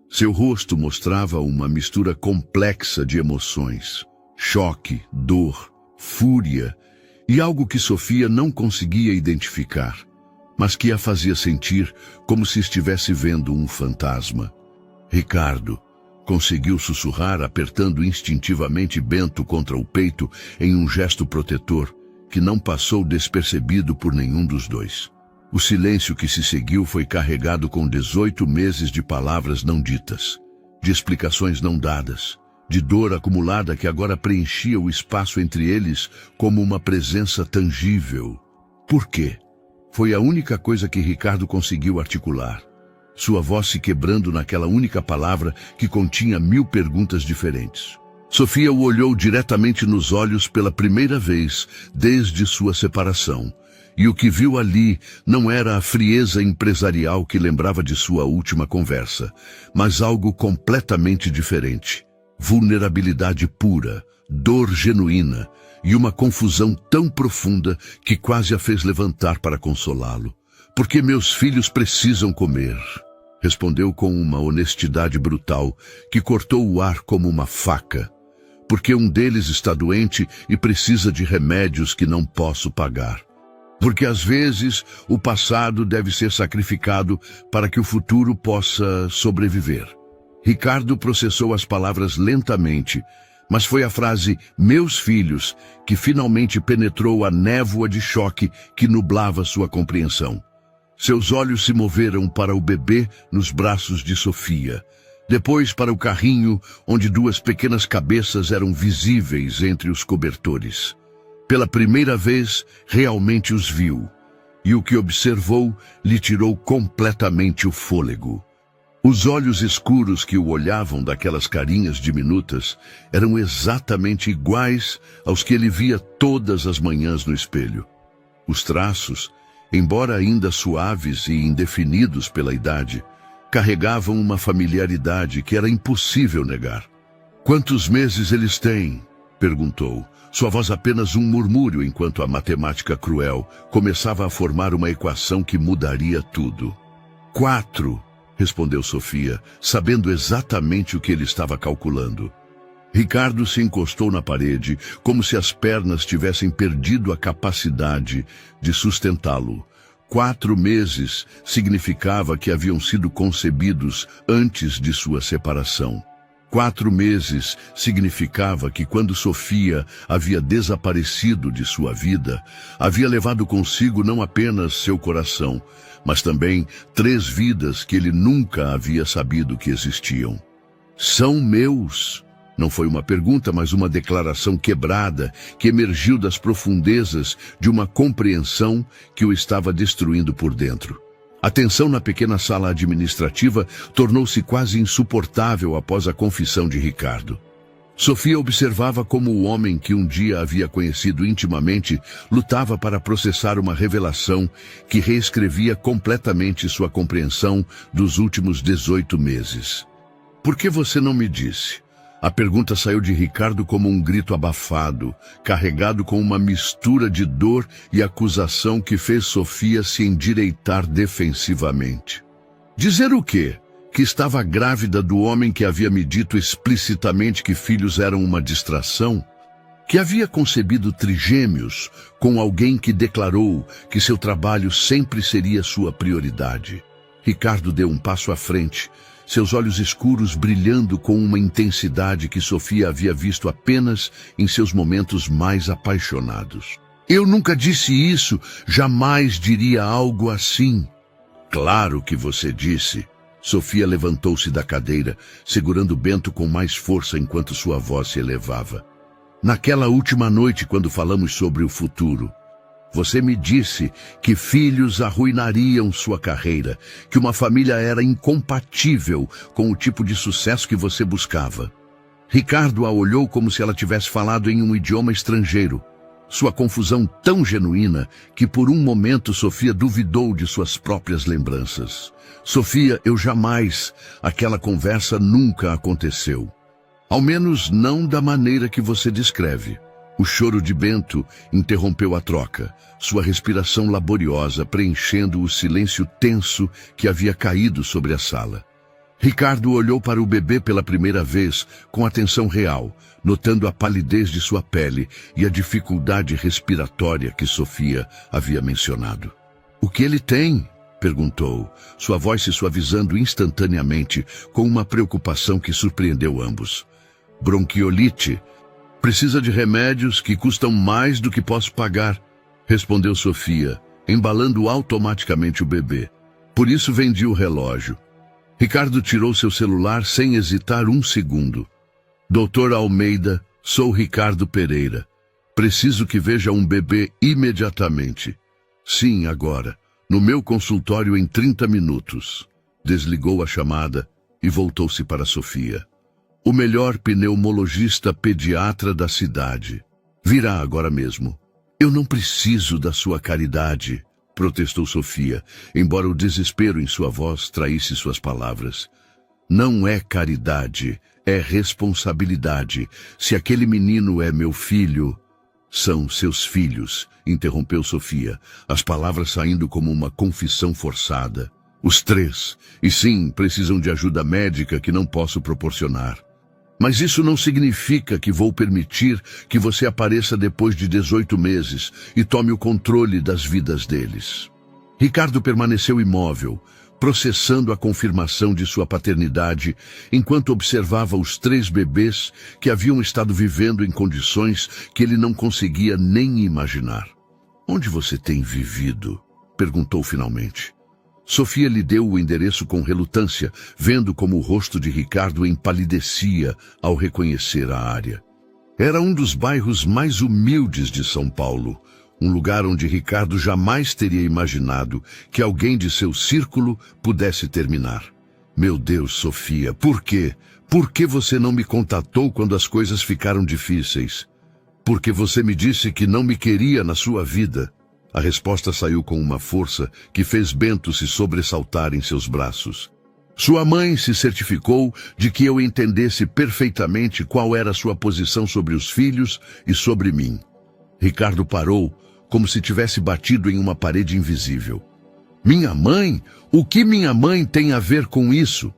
Seu rosto mostrava uma mistura complexa de emoções: choque, dor, fúria e algo que Sofia não conseguia identificar, mas que a fazia sentir como se estivesse vendo um fantasma. Ricardo conseguiu sussurrar, apertando instintivamente Bento contra o peito em um gesto protetor que não passou despercebido por nenhum dos dois. O silêncio que se seguiu foi carregado com 18 meses de palavras não ditas, de explicações não dadas, de dor acumulada que agora preenchia o espaço entre eles como uma presença tangível. Por quê? Foi a única coisa que Ricardo conseguiu articular, sua voz se quebrando naquela única palavra que continha 1000 perguntas diferentes. Sofia o olhou diretamente nos olhos pela primeira vez desde sua separação, e o que viu ali não era a frieza empresarial que lembrava de sua última conversa, mas algo completamente diferente. Vulnerabilidade pura, dor genuína e uma confusão tão profunda que quase a fez levantar para consolá-lo. Porque meus filhos precisam comer, respondeu com uma honestidade brutal que cortou o ar como uma faca. Porque um deles está doente e precisa de remédios que não posso pagar. Porque às vezes o passado deve ser sacrificado para que o futuro possa sobreviver. Ricardo processou as palavras lentamente, mas foi a frase "meus filhos" que finalmente penetrou a névoa de choque que nublava sua compreensão. Seus olhos se moveram para o bebê nos braços de Sofia, depois para o carrinho onde 2 pequenas cabeças eram visíveis entre os cobertores. Pela primeira vez, realmente os viu, e o que observou lhe tirou completamente o fôlego. Os olhos escuros que o olhavam daquelas carinhas diminutas eram exatamente iguais aos que ele via todas as manhãs no espelho. Os traços, embora ainda suaves e indefinidos pela idade, carregavam uma familiaridade que era impossível negar. "Quantos meses eles têm?" perguntou, sua voz apenas um murmúrio enquanto a matemática cruel começava a formar uma equação que mudaria tudo. 4, respondeu Sofia, sabendo exatamente o que ele estava calculando. Ricardo se encostou na parede, como se as pernas tivessem perdido a capacidade de sustentá-lo. 4 meses significava que haviam sido concebidos antes de sua separação. 4 meses significava que quando Sofia havia desaparecido de sua vida, havia levado consigo não apenas seu coração, mas também 3 vidas que ele nunca havia sabido que existiam. "São meus", Não foi uma pergunta, mas uma declaração quebrada que emergiu das profundezas de uma compreensão que o estava destruindo por dentro. A tensão na pequena sala administrativa tornou-se quase insuportável após a confissão de Ricardo. Sofia observava como o homem que um dia havia conhecido intimamente lutava para processar uma revelação que reescrevia completamente sua compreensão dos últimos 18 meses. Por que você não me disse? A pergunta saiu de Ricardo como um grito abafado, carregado com uma mistura de dor e acusação que fez Sofia se endireitar defensivamente. Dizer o quê? Que estava grávida do homem que havia me dito explicitamente que filhos eram uma distração? Que havia concebido trigêmeos com alguém que declarou que seu trabalho sempre seria sua prioridade? Ricardo deu um passo à frente, seus olhos escuros brilhando com uma intensidade que Sofia havia visto apenas em seus momentos mais apaixonados. Eu nunca disse isso, jamais diria algo assim. Claro que você disse. Sofia levantou-se da cadeira, segurando Bento com mais força enquanto sua voz se elevava. Naquela última noite, quando falamos sobre o futuro, você me disse que filhos arruinariam sua carreira, que uma família era incompatível com o tipo de sucesso que você buscava. Ricardo a olhou como se ela tivesse falado em um idioma estrangeiro. Sua confusão tão genuína que por um momento Sofia duvidou de suas próprias lembranças. Sofia, eu jamais, aquela conversa nunca aconteceu. Ao menos não da maneira que você descreve. O choro de Bento interrompeu a troca, sua respiração laboriosa preenchendo o silêncio tenso que havia caído sobre a sala. Ricardo olhou para o bebê pela primeira vez com atenção real, notando a palidez de sua pele e a dificuldade respiratória que Sofia havia mencionado. O que ele tem? Perguntou, sua voz se suavizando instantaneamente com uma preocupação que surpreendeu ambos. Bronquiolite. Precisa de remédios que custam mais do que posso pagar, respondeu Sofia, embalando automaticamente o bebê. Por isso vendi o relógio. Ricardo tirou seu celular sem hesitar um segundo. Doutor Almeida, sou Ricardo Pereira. Preciso que veja um bebê imediatamente. Sim, agora. No meu consultório em 30 minutos. Desligou a chamada e voltou-se para Sofia. O melhor pneumologista pediatra da cidade. Virá agora mesmo. Eu não preciso da sua caridade, protestou Sofia, embora o desespero em sua voz traísse suas palavras. Não é caridade, é responsabilidade. Se aquele menino é meu filho... São seus filhos, interrompeu Sofia, as palavras saindo como uma confissão forçada. Os 3, e sim, precisam de ajuda médica que não posso proporcionar. Mas isso não significa que vou permitir que você apareça depois de 18 meses e tome o controle das vidas deles. Ricardo permaneceu imóvel, processando a confirmação de sua paternidade, enquanto observava os 3 bebês que haviam estado vivendo em condições que ele não conseguia nem imaginar. Onde você tem vivido? Perguntou finalmente. Sofia lhe deu o endereço com relutância, vendo como o rosto de Ricardo empalidecia ao reconhecer a área. Era um dos bairros mais humildes de São Paulo, um lugar onde Ricardo jamais teria imaginado que alguém de seu círculo pudesse terminar. Meu Deus, Sofia, por quê? Por que você não me contatou quando as coisas ficaram difíceis? Porque você me disse que não me queria na sua vida. A resposta saiu com uma força que fez Bento se sobressaltar em seus braços. Sua mãe se certificou de que eu entendesse perfeitamente qual era sua posição sobre os filhos e sobre mim. Ricardo parou, como se tivesse batido em uma parede invisível. Minha mãe? O que minha mãe tem a ver com isso?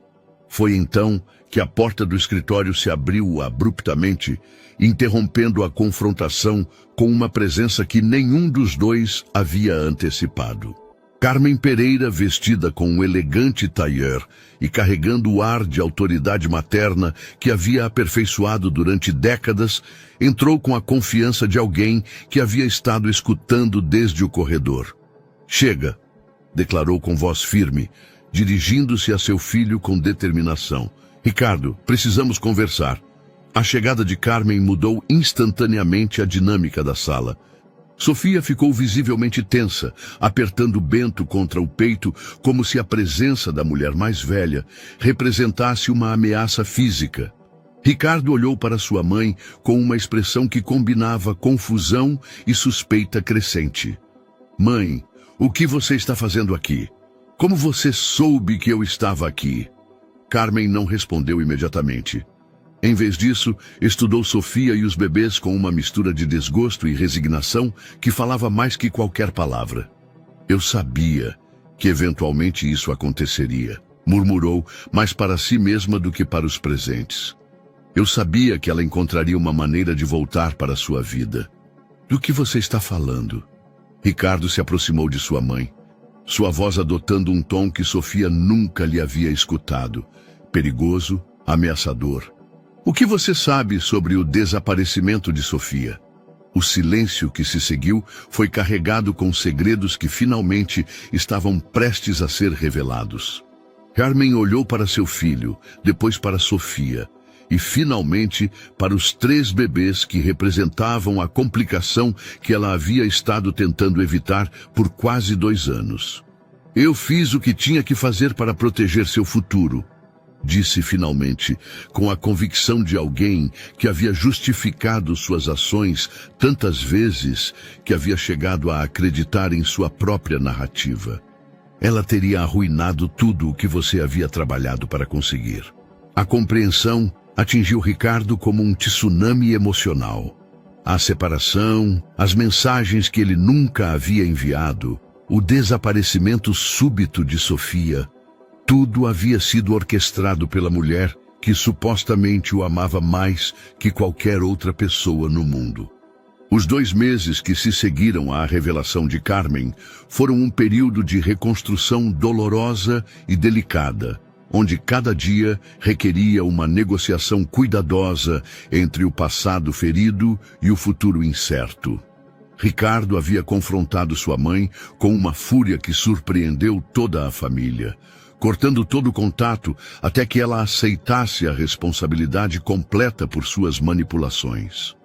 Foi então que a porta do escritório se abriu abruptamente, interrompendo a confrontação com uma presença que nenhum dos dois havia antecipado. Carmen Pereira, vestida com um elegante tailleur e carregando o ar de autoridade materna que havia aperfeiçoado durante décadas, entrou com a confiança de alguém que havia estado escutando desde o corredor. Chega, declarou com voz firme, dirigindo-se a seu filho com determinação. Ricardo, precisamos conversar. A chegada de Carmen mudou instantaneamente a dinâmica da sala. Sofia ficou visivelmente tensa, apertando Bento contra o peito, como se a presença da mulher mais velha representasse uma ameaça física. Ricardo olhou para sua mãe com uma expressão que combinava confusão e suspeita crescente. Mãe, o que você está fazendo aqui? Como você soube que eu estava aqui? Carmen não respondeu imediatamente. Em vez disso, estudou Sofia e os bebês com uma mistura de desgosto e resignação que falava mais que qualquer palavra. Eu sabia que eventualmente isso aconteceria, murmurou, mais para si mesma do que para os presentes. Eu sabia que ela encontraria uma maneira de voltar para a sua vida. Do que você está falando? Ricardo se aproximou de sua mãe, sua voz adotando um tom que Sofia nunca lhe havia escutado, perigoso, ameaçador. O que você sabe sobre o desaparecimento de Sofia? O silêncio que se seguiu foi carregado com segredos que finalmente estavam prestes a ser revelados. Carmen olhou para seu filho, depois para Sofia, e finalmente para os 3 bebês que representavam a complicação que ela havia estado tentando evitar por quase 2 anos. Eu fiz o que tinha que fazer para proteger seu futuro, disse finalmente, com a convicção de alguém que havia justificado suas ações tantas vezes que havia chegado a acreditar em sua própria narrativa. Ela teria arruinado tudo o que você havia trabalhado para conseguir. A compreensão atingiu Ricardo como um tsunami emocional. A separação, as mensagens que ele nunca havia enviado, o desaparecimento súbito de Sofia, tudo havia sido orquestrado pela mulher que supostamente o amava mais que qualquer outra pessoa no mundo. Os 2 meses que se seguiram à revelação de Carmen foram um período de reconstrução dolorosa e delicada, onde cada dia requeria uma negociação cuidadosa entre o passado ferido e o futuro incerto. Ricardo havia confrontado sua mãe com uma fúria que surpreendeu toda a família, cortando todo o contato até que ela aceitasse a responsabilidade completa por suas manipulações.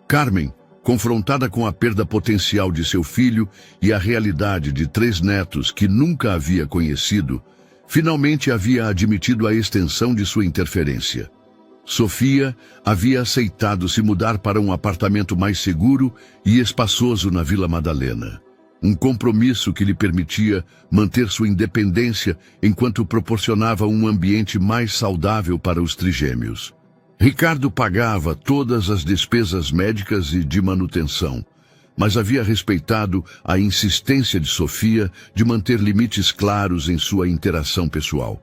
Carmen, confrontada com a perda potencial de seu filho e a realidade de 3 netos que nunca havia conhecido, finalmente havia admitido a extensão de sua interferência. Sofia havia aceitado se mudar para um apartamento mais seguro e espaçoso na Vila Madalena. Um compromisso que lhe permitia manter sua independência enquanto proporcionava um ambiente mais saudável para os trigêmeos. Ricardo pagava todas as despesas médicas e de manutenção, mas havia respeitado a insistência de Sofia de manter limites claros em sua interação pessoal.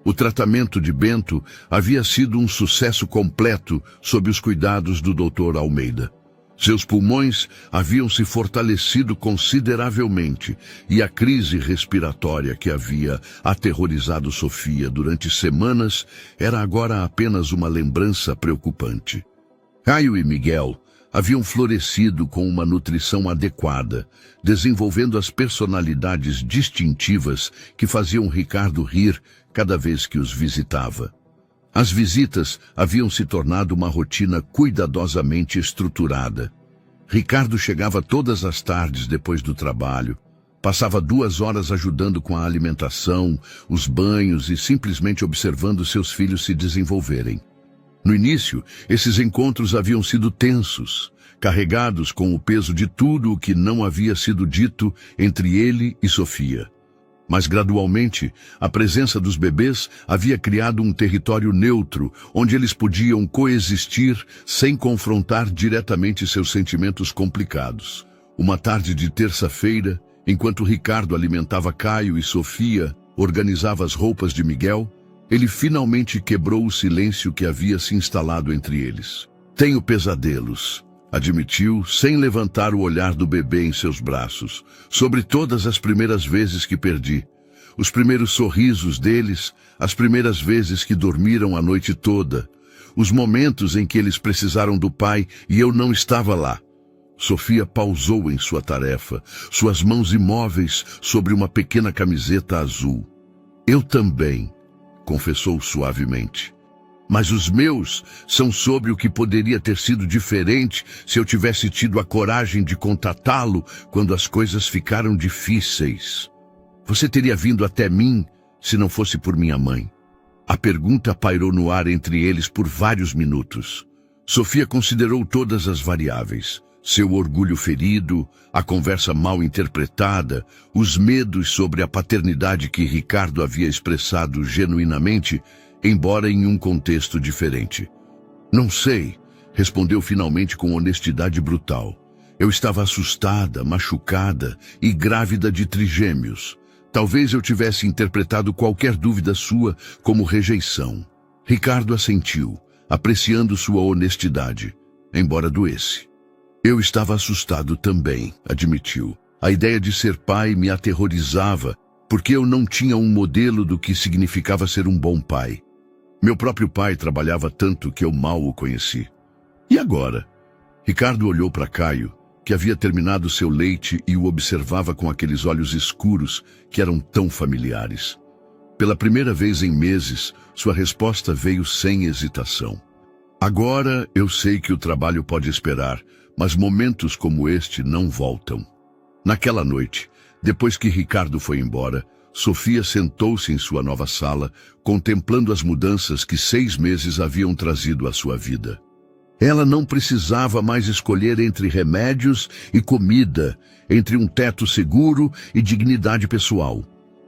O tratamento de Bento havia sido um sucesso completo sob os cuidados do Dr. Almeida. Seus pulmões haviam se fortalecido consideravelmente e a crise respiratória que havia aterrorizado Sofia durante semanas era agora apenas uma lembrança preocupante. Caio e Miguel haviam florescido com uma nutrição adequada, desenvolvendo as personalidades distintivas que faziam Ricardo rir cada vez que os visitava. As visitas haviam se tornado uma rotina cuidadosamente estruturada. Ricardo chegava todas as tardes depois do trabalho, passava 2 horas ajudando com a alimentação, os banhos e simplesmente observando seus filhos se desenvolverem. No início, esses encontros haviam sido tensos, carregados com o peso de tudo o que não havia sido dito entre ele e Sofia. Mas gradualmente, a presença dos bebês havia criado um território neutro, onde eles podiam coexistir sem confrontar diretamente seus sentimentos complicados. Uma tarde de terça-feira, enquanto Ricardo alimentava Caio e Sofia, organizava as roupas de Miguel, ele finalmente quebrou o silêncio que havia se instalado entre eles. "Tenho pesadelos", admitiu, sem levantar o olhar do bebê em seus braços, sobre todas as primeiras vezes que perdi. Os primeiros sorrisos deles, as primeiras vezes que dormiram a noite toda, os momentos em que eles precisaram do pai e eu não estava lá. Sofia pausou em sua tarefa, suas mãos imóveis sobre uma pequena camiseta azul. "Eu também", confessou suavemente. Mas os meus são sobre o que poderia ter sido diferente se eu tivesse tido a coragem de contatá-lo quando as coisas ficaram difíceis. Você teria vindo até mim se não fosse por minha mãe? A pergunta pairou no ar entre eles por vários minutos. Sofia considerou todas as variáveis. Seu orgulho ferido, a conversa mal interpretada, os medos sobre a paternidade que Ricardo havia expressado genuinamente, embora em um contexto diferente. Não sei, respondeu finalmente com honestidade brutal. Eu estava assustada, machucada e grávida de trigêmeos. Talvez eu tivesse interpretado qualquer dúvida sua como rejeição. Ricardo assentiu, apreciando sua honestidade, embora doesse. Eu estava assustado também, admitiu. A ideia de ser pai me aterrorizava, porque eu não tinha um modelo do que significava ser um bom pai. Meu próprio pai trabalhava tanto que eu mal o conheci. E agora? Ricardo olhou para Caio, que havia terminado seu leite e o observava com aqueles olhos escuros que eram tão familiares. Pela primeira vez em meses, sua resposta veio sem hesitação. Agora eu sei que o trabalho pode esperar, mas momentos como este não voltam. Naquela noite, depois que Ricardo foi embora, Sofia sentou-se em sua nova sala, contemplando as mudanças que 6 meses haviam trazido à sua vida. Ela não precisava mais escolher entre remédios e comida, entre um teto seguro e dignidade pessoal.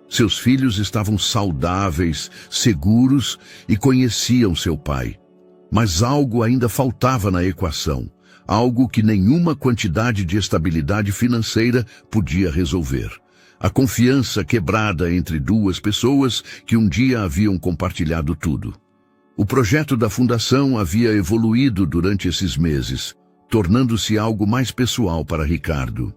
Seus filhos estavam saudáveis, seguros e conheciam seu pai. Mas algo ainda faltava na equação, algo que nenhuma quantidade de estabilidade financeira podia resolver. A confiança quebrada entre duas pessoas que um dia haviam compartilhado tudo. O projeto da fundação havia evoluído durante esses meses, tornando-se algo mais pessoal para Ricardo.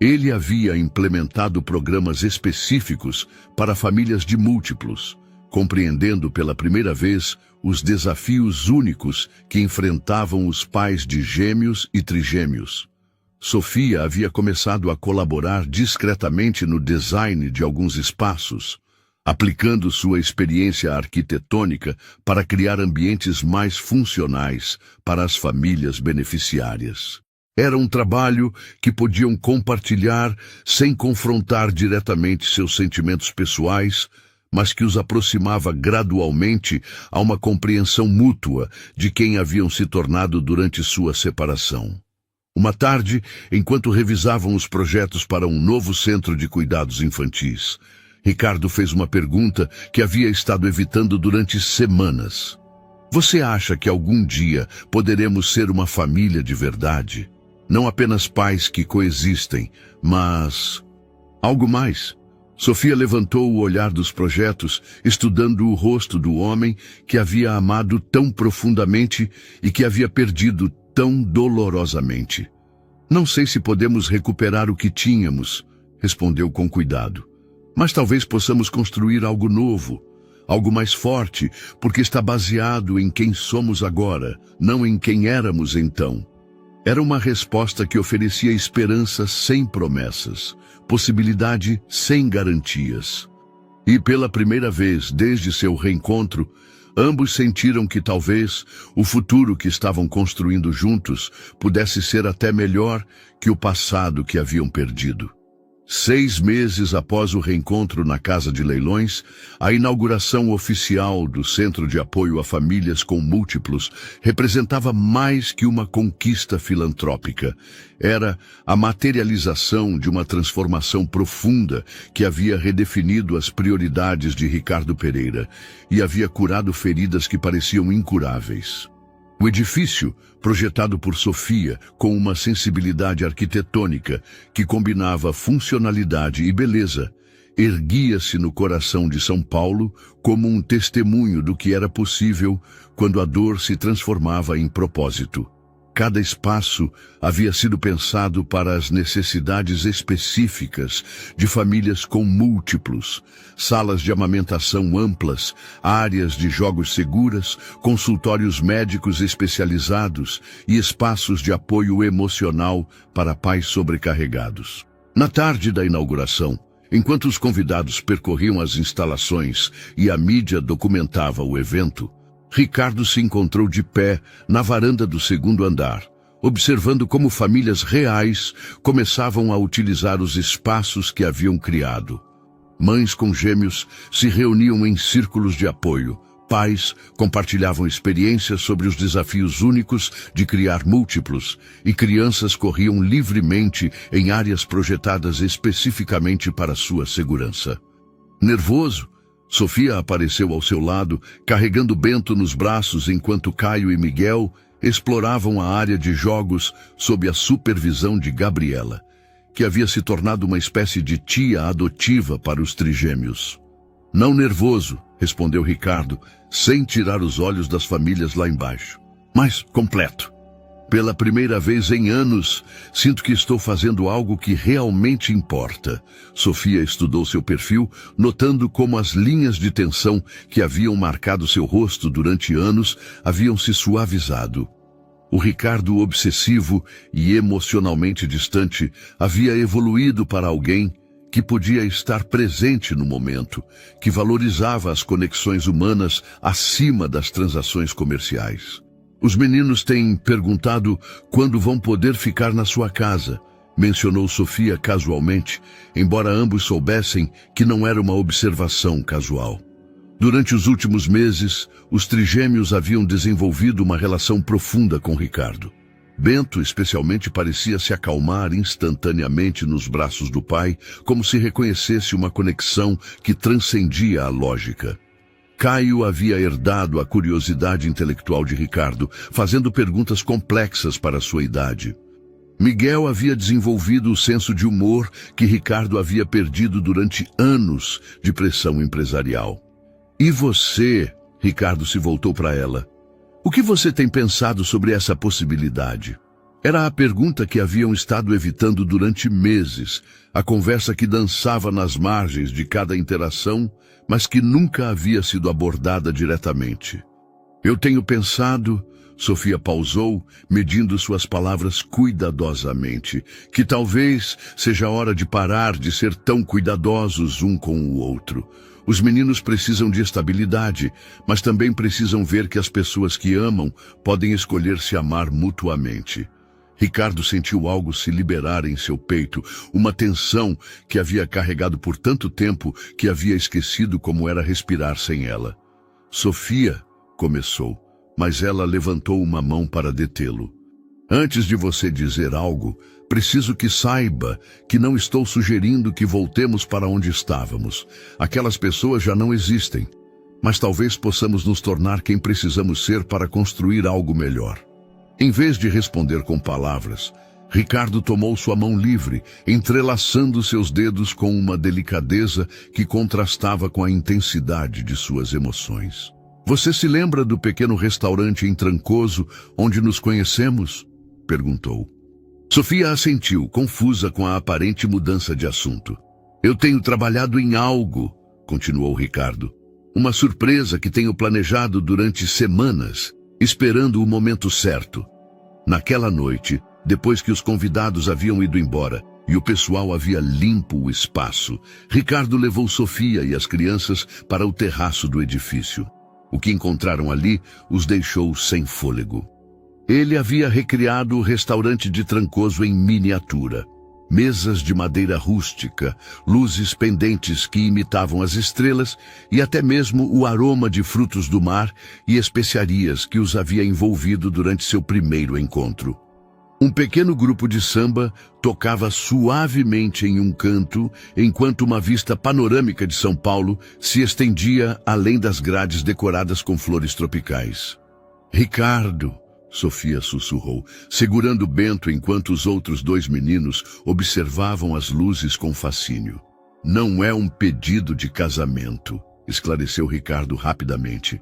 Ele havia implementado programas específicos para famílias de múltiplos, compreendendo pela primeira vez os desafios únicos que enfrentavam os pais de gêmeos e trigêmeos. Sofia havia começado a colaborar discretamente no design de alguns espaços, aplicando sua experiência arquitetônica para criar ambientes mais funcionais para as famílias beneficiárias. Era um trabalho que podiam compartilhar sem confrontar diretamente seus sentimentos pessoais, mas que os aproximava gradualmente a uma compreensão mútua de quem haviam se tornado durante sua separação. Uma tarde, enquanto revisavam os projetos para um novo centro de cuidados infantis, Ricardo fez uma pergunta que havia estado evitando durante semanas. Você acha que algum dia poderemos ser uma família de verdade? Não apenas pais que coexistem, mas algo mais? Sofia levantou o olhar dos projetos, estudando o rosto do homem que havia amado tão profundamente e que havia perdido tão dolorosamente. Não sei se podemos recuperar o que tínhamos, respondeu com cuidado. Mas talvez possamos construir algo novo, algo mais forte, porque está baseado em quem somos agora, não em quem éramos então. Era uma resposta que oferecia esperança sem promessas, possibilidade sem garantias. E pela primeira vez desde seu reencontro, ambos sentiram que talvez o futuro que estavam construindo juntos pudesse ser até melhor que o passado que haviam perdido. 6 meses após o reencontro na Casa de Leilões, a inauguração oficial do Centro de Apoio a Famílias com Múltiplos representava mais que uma conquista filantrópica. Era a materialização de uma transformação profunda que havia redefinido as prioridades de Ricardo Pereira e havia curado feridas que pareciam incuráveis. O edifício, projetado por Sofia com uma sensibilidade arquitetônica que combinava funcionalidade e beleza, erguia-se no coração de São Paulo como um testemunho do que era possível quando a dor se transformava em propósito. Cada espaço havia sido pensado para as necessidades específicas de famílias com múltiplos, salas de amamentação amplas, áreas de jogos seguras, consultórios médicos especializados e espaços de apoio emocional para pais sobrecarregados. Na tarde da inauguração, enquanto os convidados percorriam as instalações e a mídia documentava o evento, Ricardo se encontrou de pé na varanda do segundo andar, observando como famílias reais começavam a utilizar os espaços que haviam criado. Mães com gêmeos se reuniam em círculos de apoio. Pais compartilhavam experiências sobre os desafios únicos de criar múltiplos, e crianças corriam livremente em áreas projetadas especificamente para sua segurança. Nervoso, Sofia apareceu ao seu lado, carregando Bento nos braços enquanto Caio e Miguel exploravam a área de jogos sob a supervisão de Gabriela, que havia se tornado uma espécie de tia adotiva para os trigêmeos. Não nervoso, respondeu Ricardo, sem tirar os olhos das famílias lá embaixo, mas completo. Pela primeira vez em anos, sinto que estou fazendo algo que realmente importa. Sofia estudou seu perfil, notando como as linhas de tensão que haviam marcado seu rosto durante anos haviam se suavizado. O Ricardo obsessivo e emocionalmente distante havia evoluído para alguém que podia estar presente no momento, que valorizava as conexões humanas acima das transações comerciais. Os meninos têm perguntado quando vão poder ficar na sua casa, mencionou Sofia casualmente, embora ambos soubessem que não era uma observação casual. Durante os últimos meses, os trigêmeos haviam desenvolvido uma relação profunda com Ricardo. Bento, especialmente, parecia se acalmar instantaneamente nos braços do pai, como se reconhecesse uma conexão que transcendia a lógica. Caio havia herdado a curiosidade intelectual de Ricardo, fazendo perguntas complexas para sua idade. Miguel havia desenvolvido o senso de humor que Ricardo havia perdido durante anos de pressão empresarial. E você, Ricardo se voltou para ela. O que você tem pensado sobre essa possibilidade? Era a pergunta que haviam estado evitando durante meses, a conversa que dançava nas margens de cada interação, mas que nunca havia sido abordada diretamente. Eu tenho pensado, Sofia pausou, medindo suas palavras cuidadosamente, que talvez seja a hora de parar de ser tão cuidadosos um com o outro. Os meninos precisam de estabilidade, mas também precisam ver que as pessoas que amam podem escolher se amar mutuamente. Ricardo sentiu algo se liberar em seu peito, uma tensão que havia carregado por tanto tempo que havia esquecido como era respirar sem ela. Sofia, começou, mas ela levantou uma mão para detê-lo. Antes de você dizer algo, preciso que saiba que não estou sugerindo que voltemos para onde estávamos. Aquelas pessoas já não existem, mas talvez possamos nos tornar quem precisamos ser para construir algo melhor. Em vez de responder com palavras, Ricardo tomou sua mão livre, entrelaçando seus dedos com uma delicadeza que contrastava com a intensidade de suas emoções. Você se lembra do pequeno restaurante em Trancoso, onde nos conhecemos? Perguntou. Sofia assentiu, confusa com a aparente mudança de assunto. Eu tenho trabalhado em algo, continuou Ricardo. Uma surpresa que tenho planejado durante semanas, esperando o momento certo. Naquela noite, depois que os convidados haviam ido embora e o pessoal havia limpo o espaço, Ricardo levou Sofia e as crianças para o terraço do edifício. O que encontraram ali os deixou sem fôlego. Ele havia recriado o restaurante de Trancoso em miniatura. Mesas de madeira rústica, luzes pendentes que imitavam as estrelas e até mesmo o aroma de frutos do mar e especiarias que os havia envolvido durante seu primeiro encontro. Um pequeno grupo de samba tocava suavemente em um canto, enquanto uma vista panorâmica de São Paulo se estendia além das grades decoradas com flores tropicais. Ricardo, Sofia sussurrou, segurando Bento enquanto os outros dois meninos observavam as luzes com fascínio. Não é um pedido de casamento, esclareceu Ricardo rapidamente.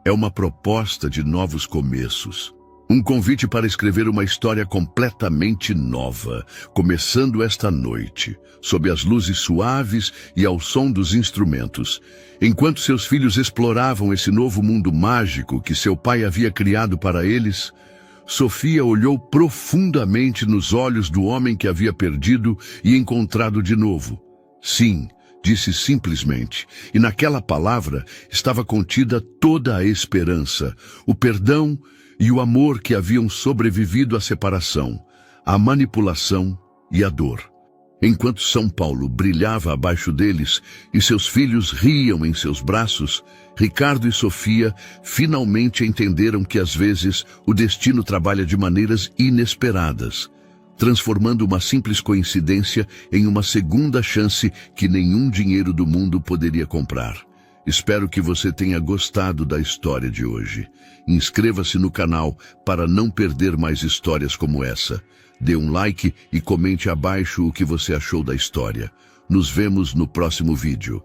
É uma proposta de novos começos. Um convite para escrever uma história completamente nova, começando esta noite, sob as luzes suaves e ao som dos instrumentos. Enquanto seus filhos exploravam esse novo mundo mágico que seu pai havia criado para eles, Sofia olhou profundamente nos olhos do homem que havia perdido e encontrado de novo. Sim, disse simplesmente, e naquela palavra estava contida toda a esperança, o perdão e o amor que haviam sobrevivido à separação, à manipulação e à dor. Enquanto São Paulo brilhava abaixo deles e seus filhos riam em seus braços, Ricardo e Sofia finalmente entenderam que às vezes o destino trabalha de maneiras inesperadas, transformando uma simples coincidência em uma segunda chance que nenhum dinheiro do mundo poderia comprar. Espero que você tenha gostado da história de hoje. Inscreva-se no canal para não perder mais histórias como essa. Dê um like e comente abaixo o que você achou da história. Nos vemos no próximo vídeo.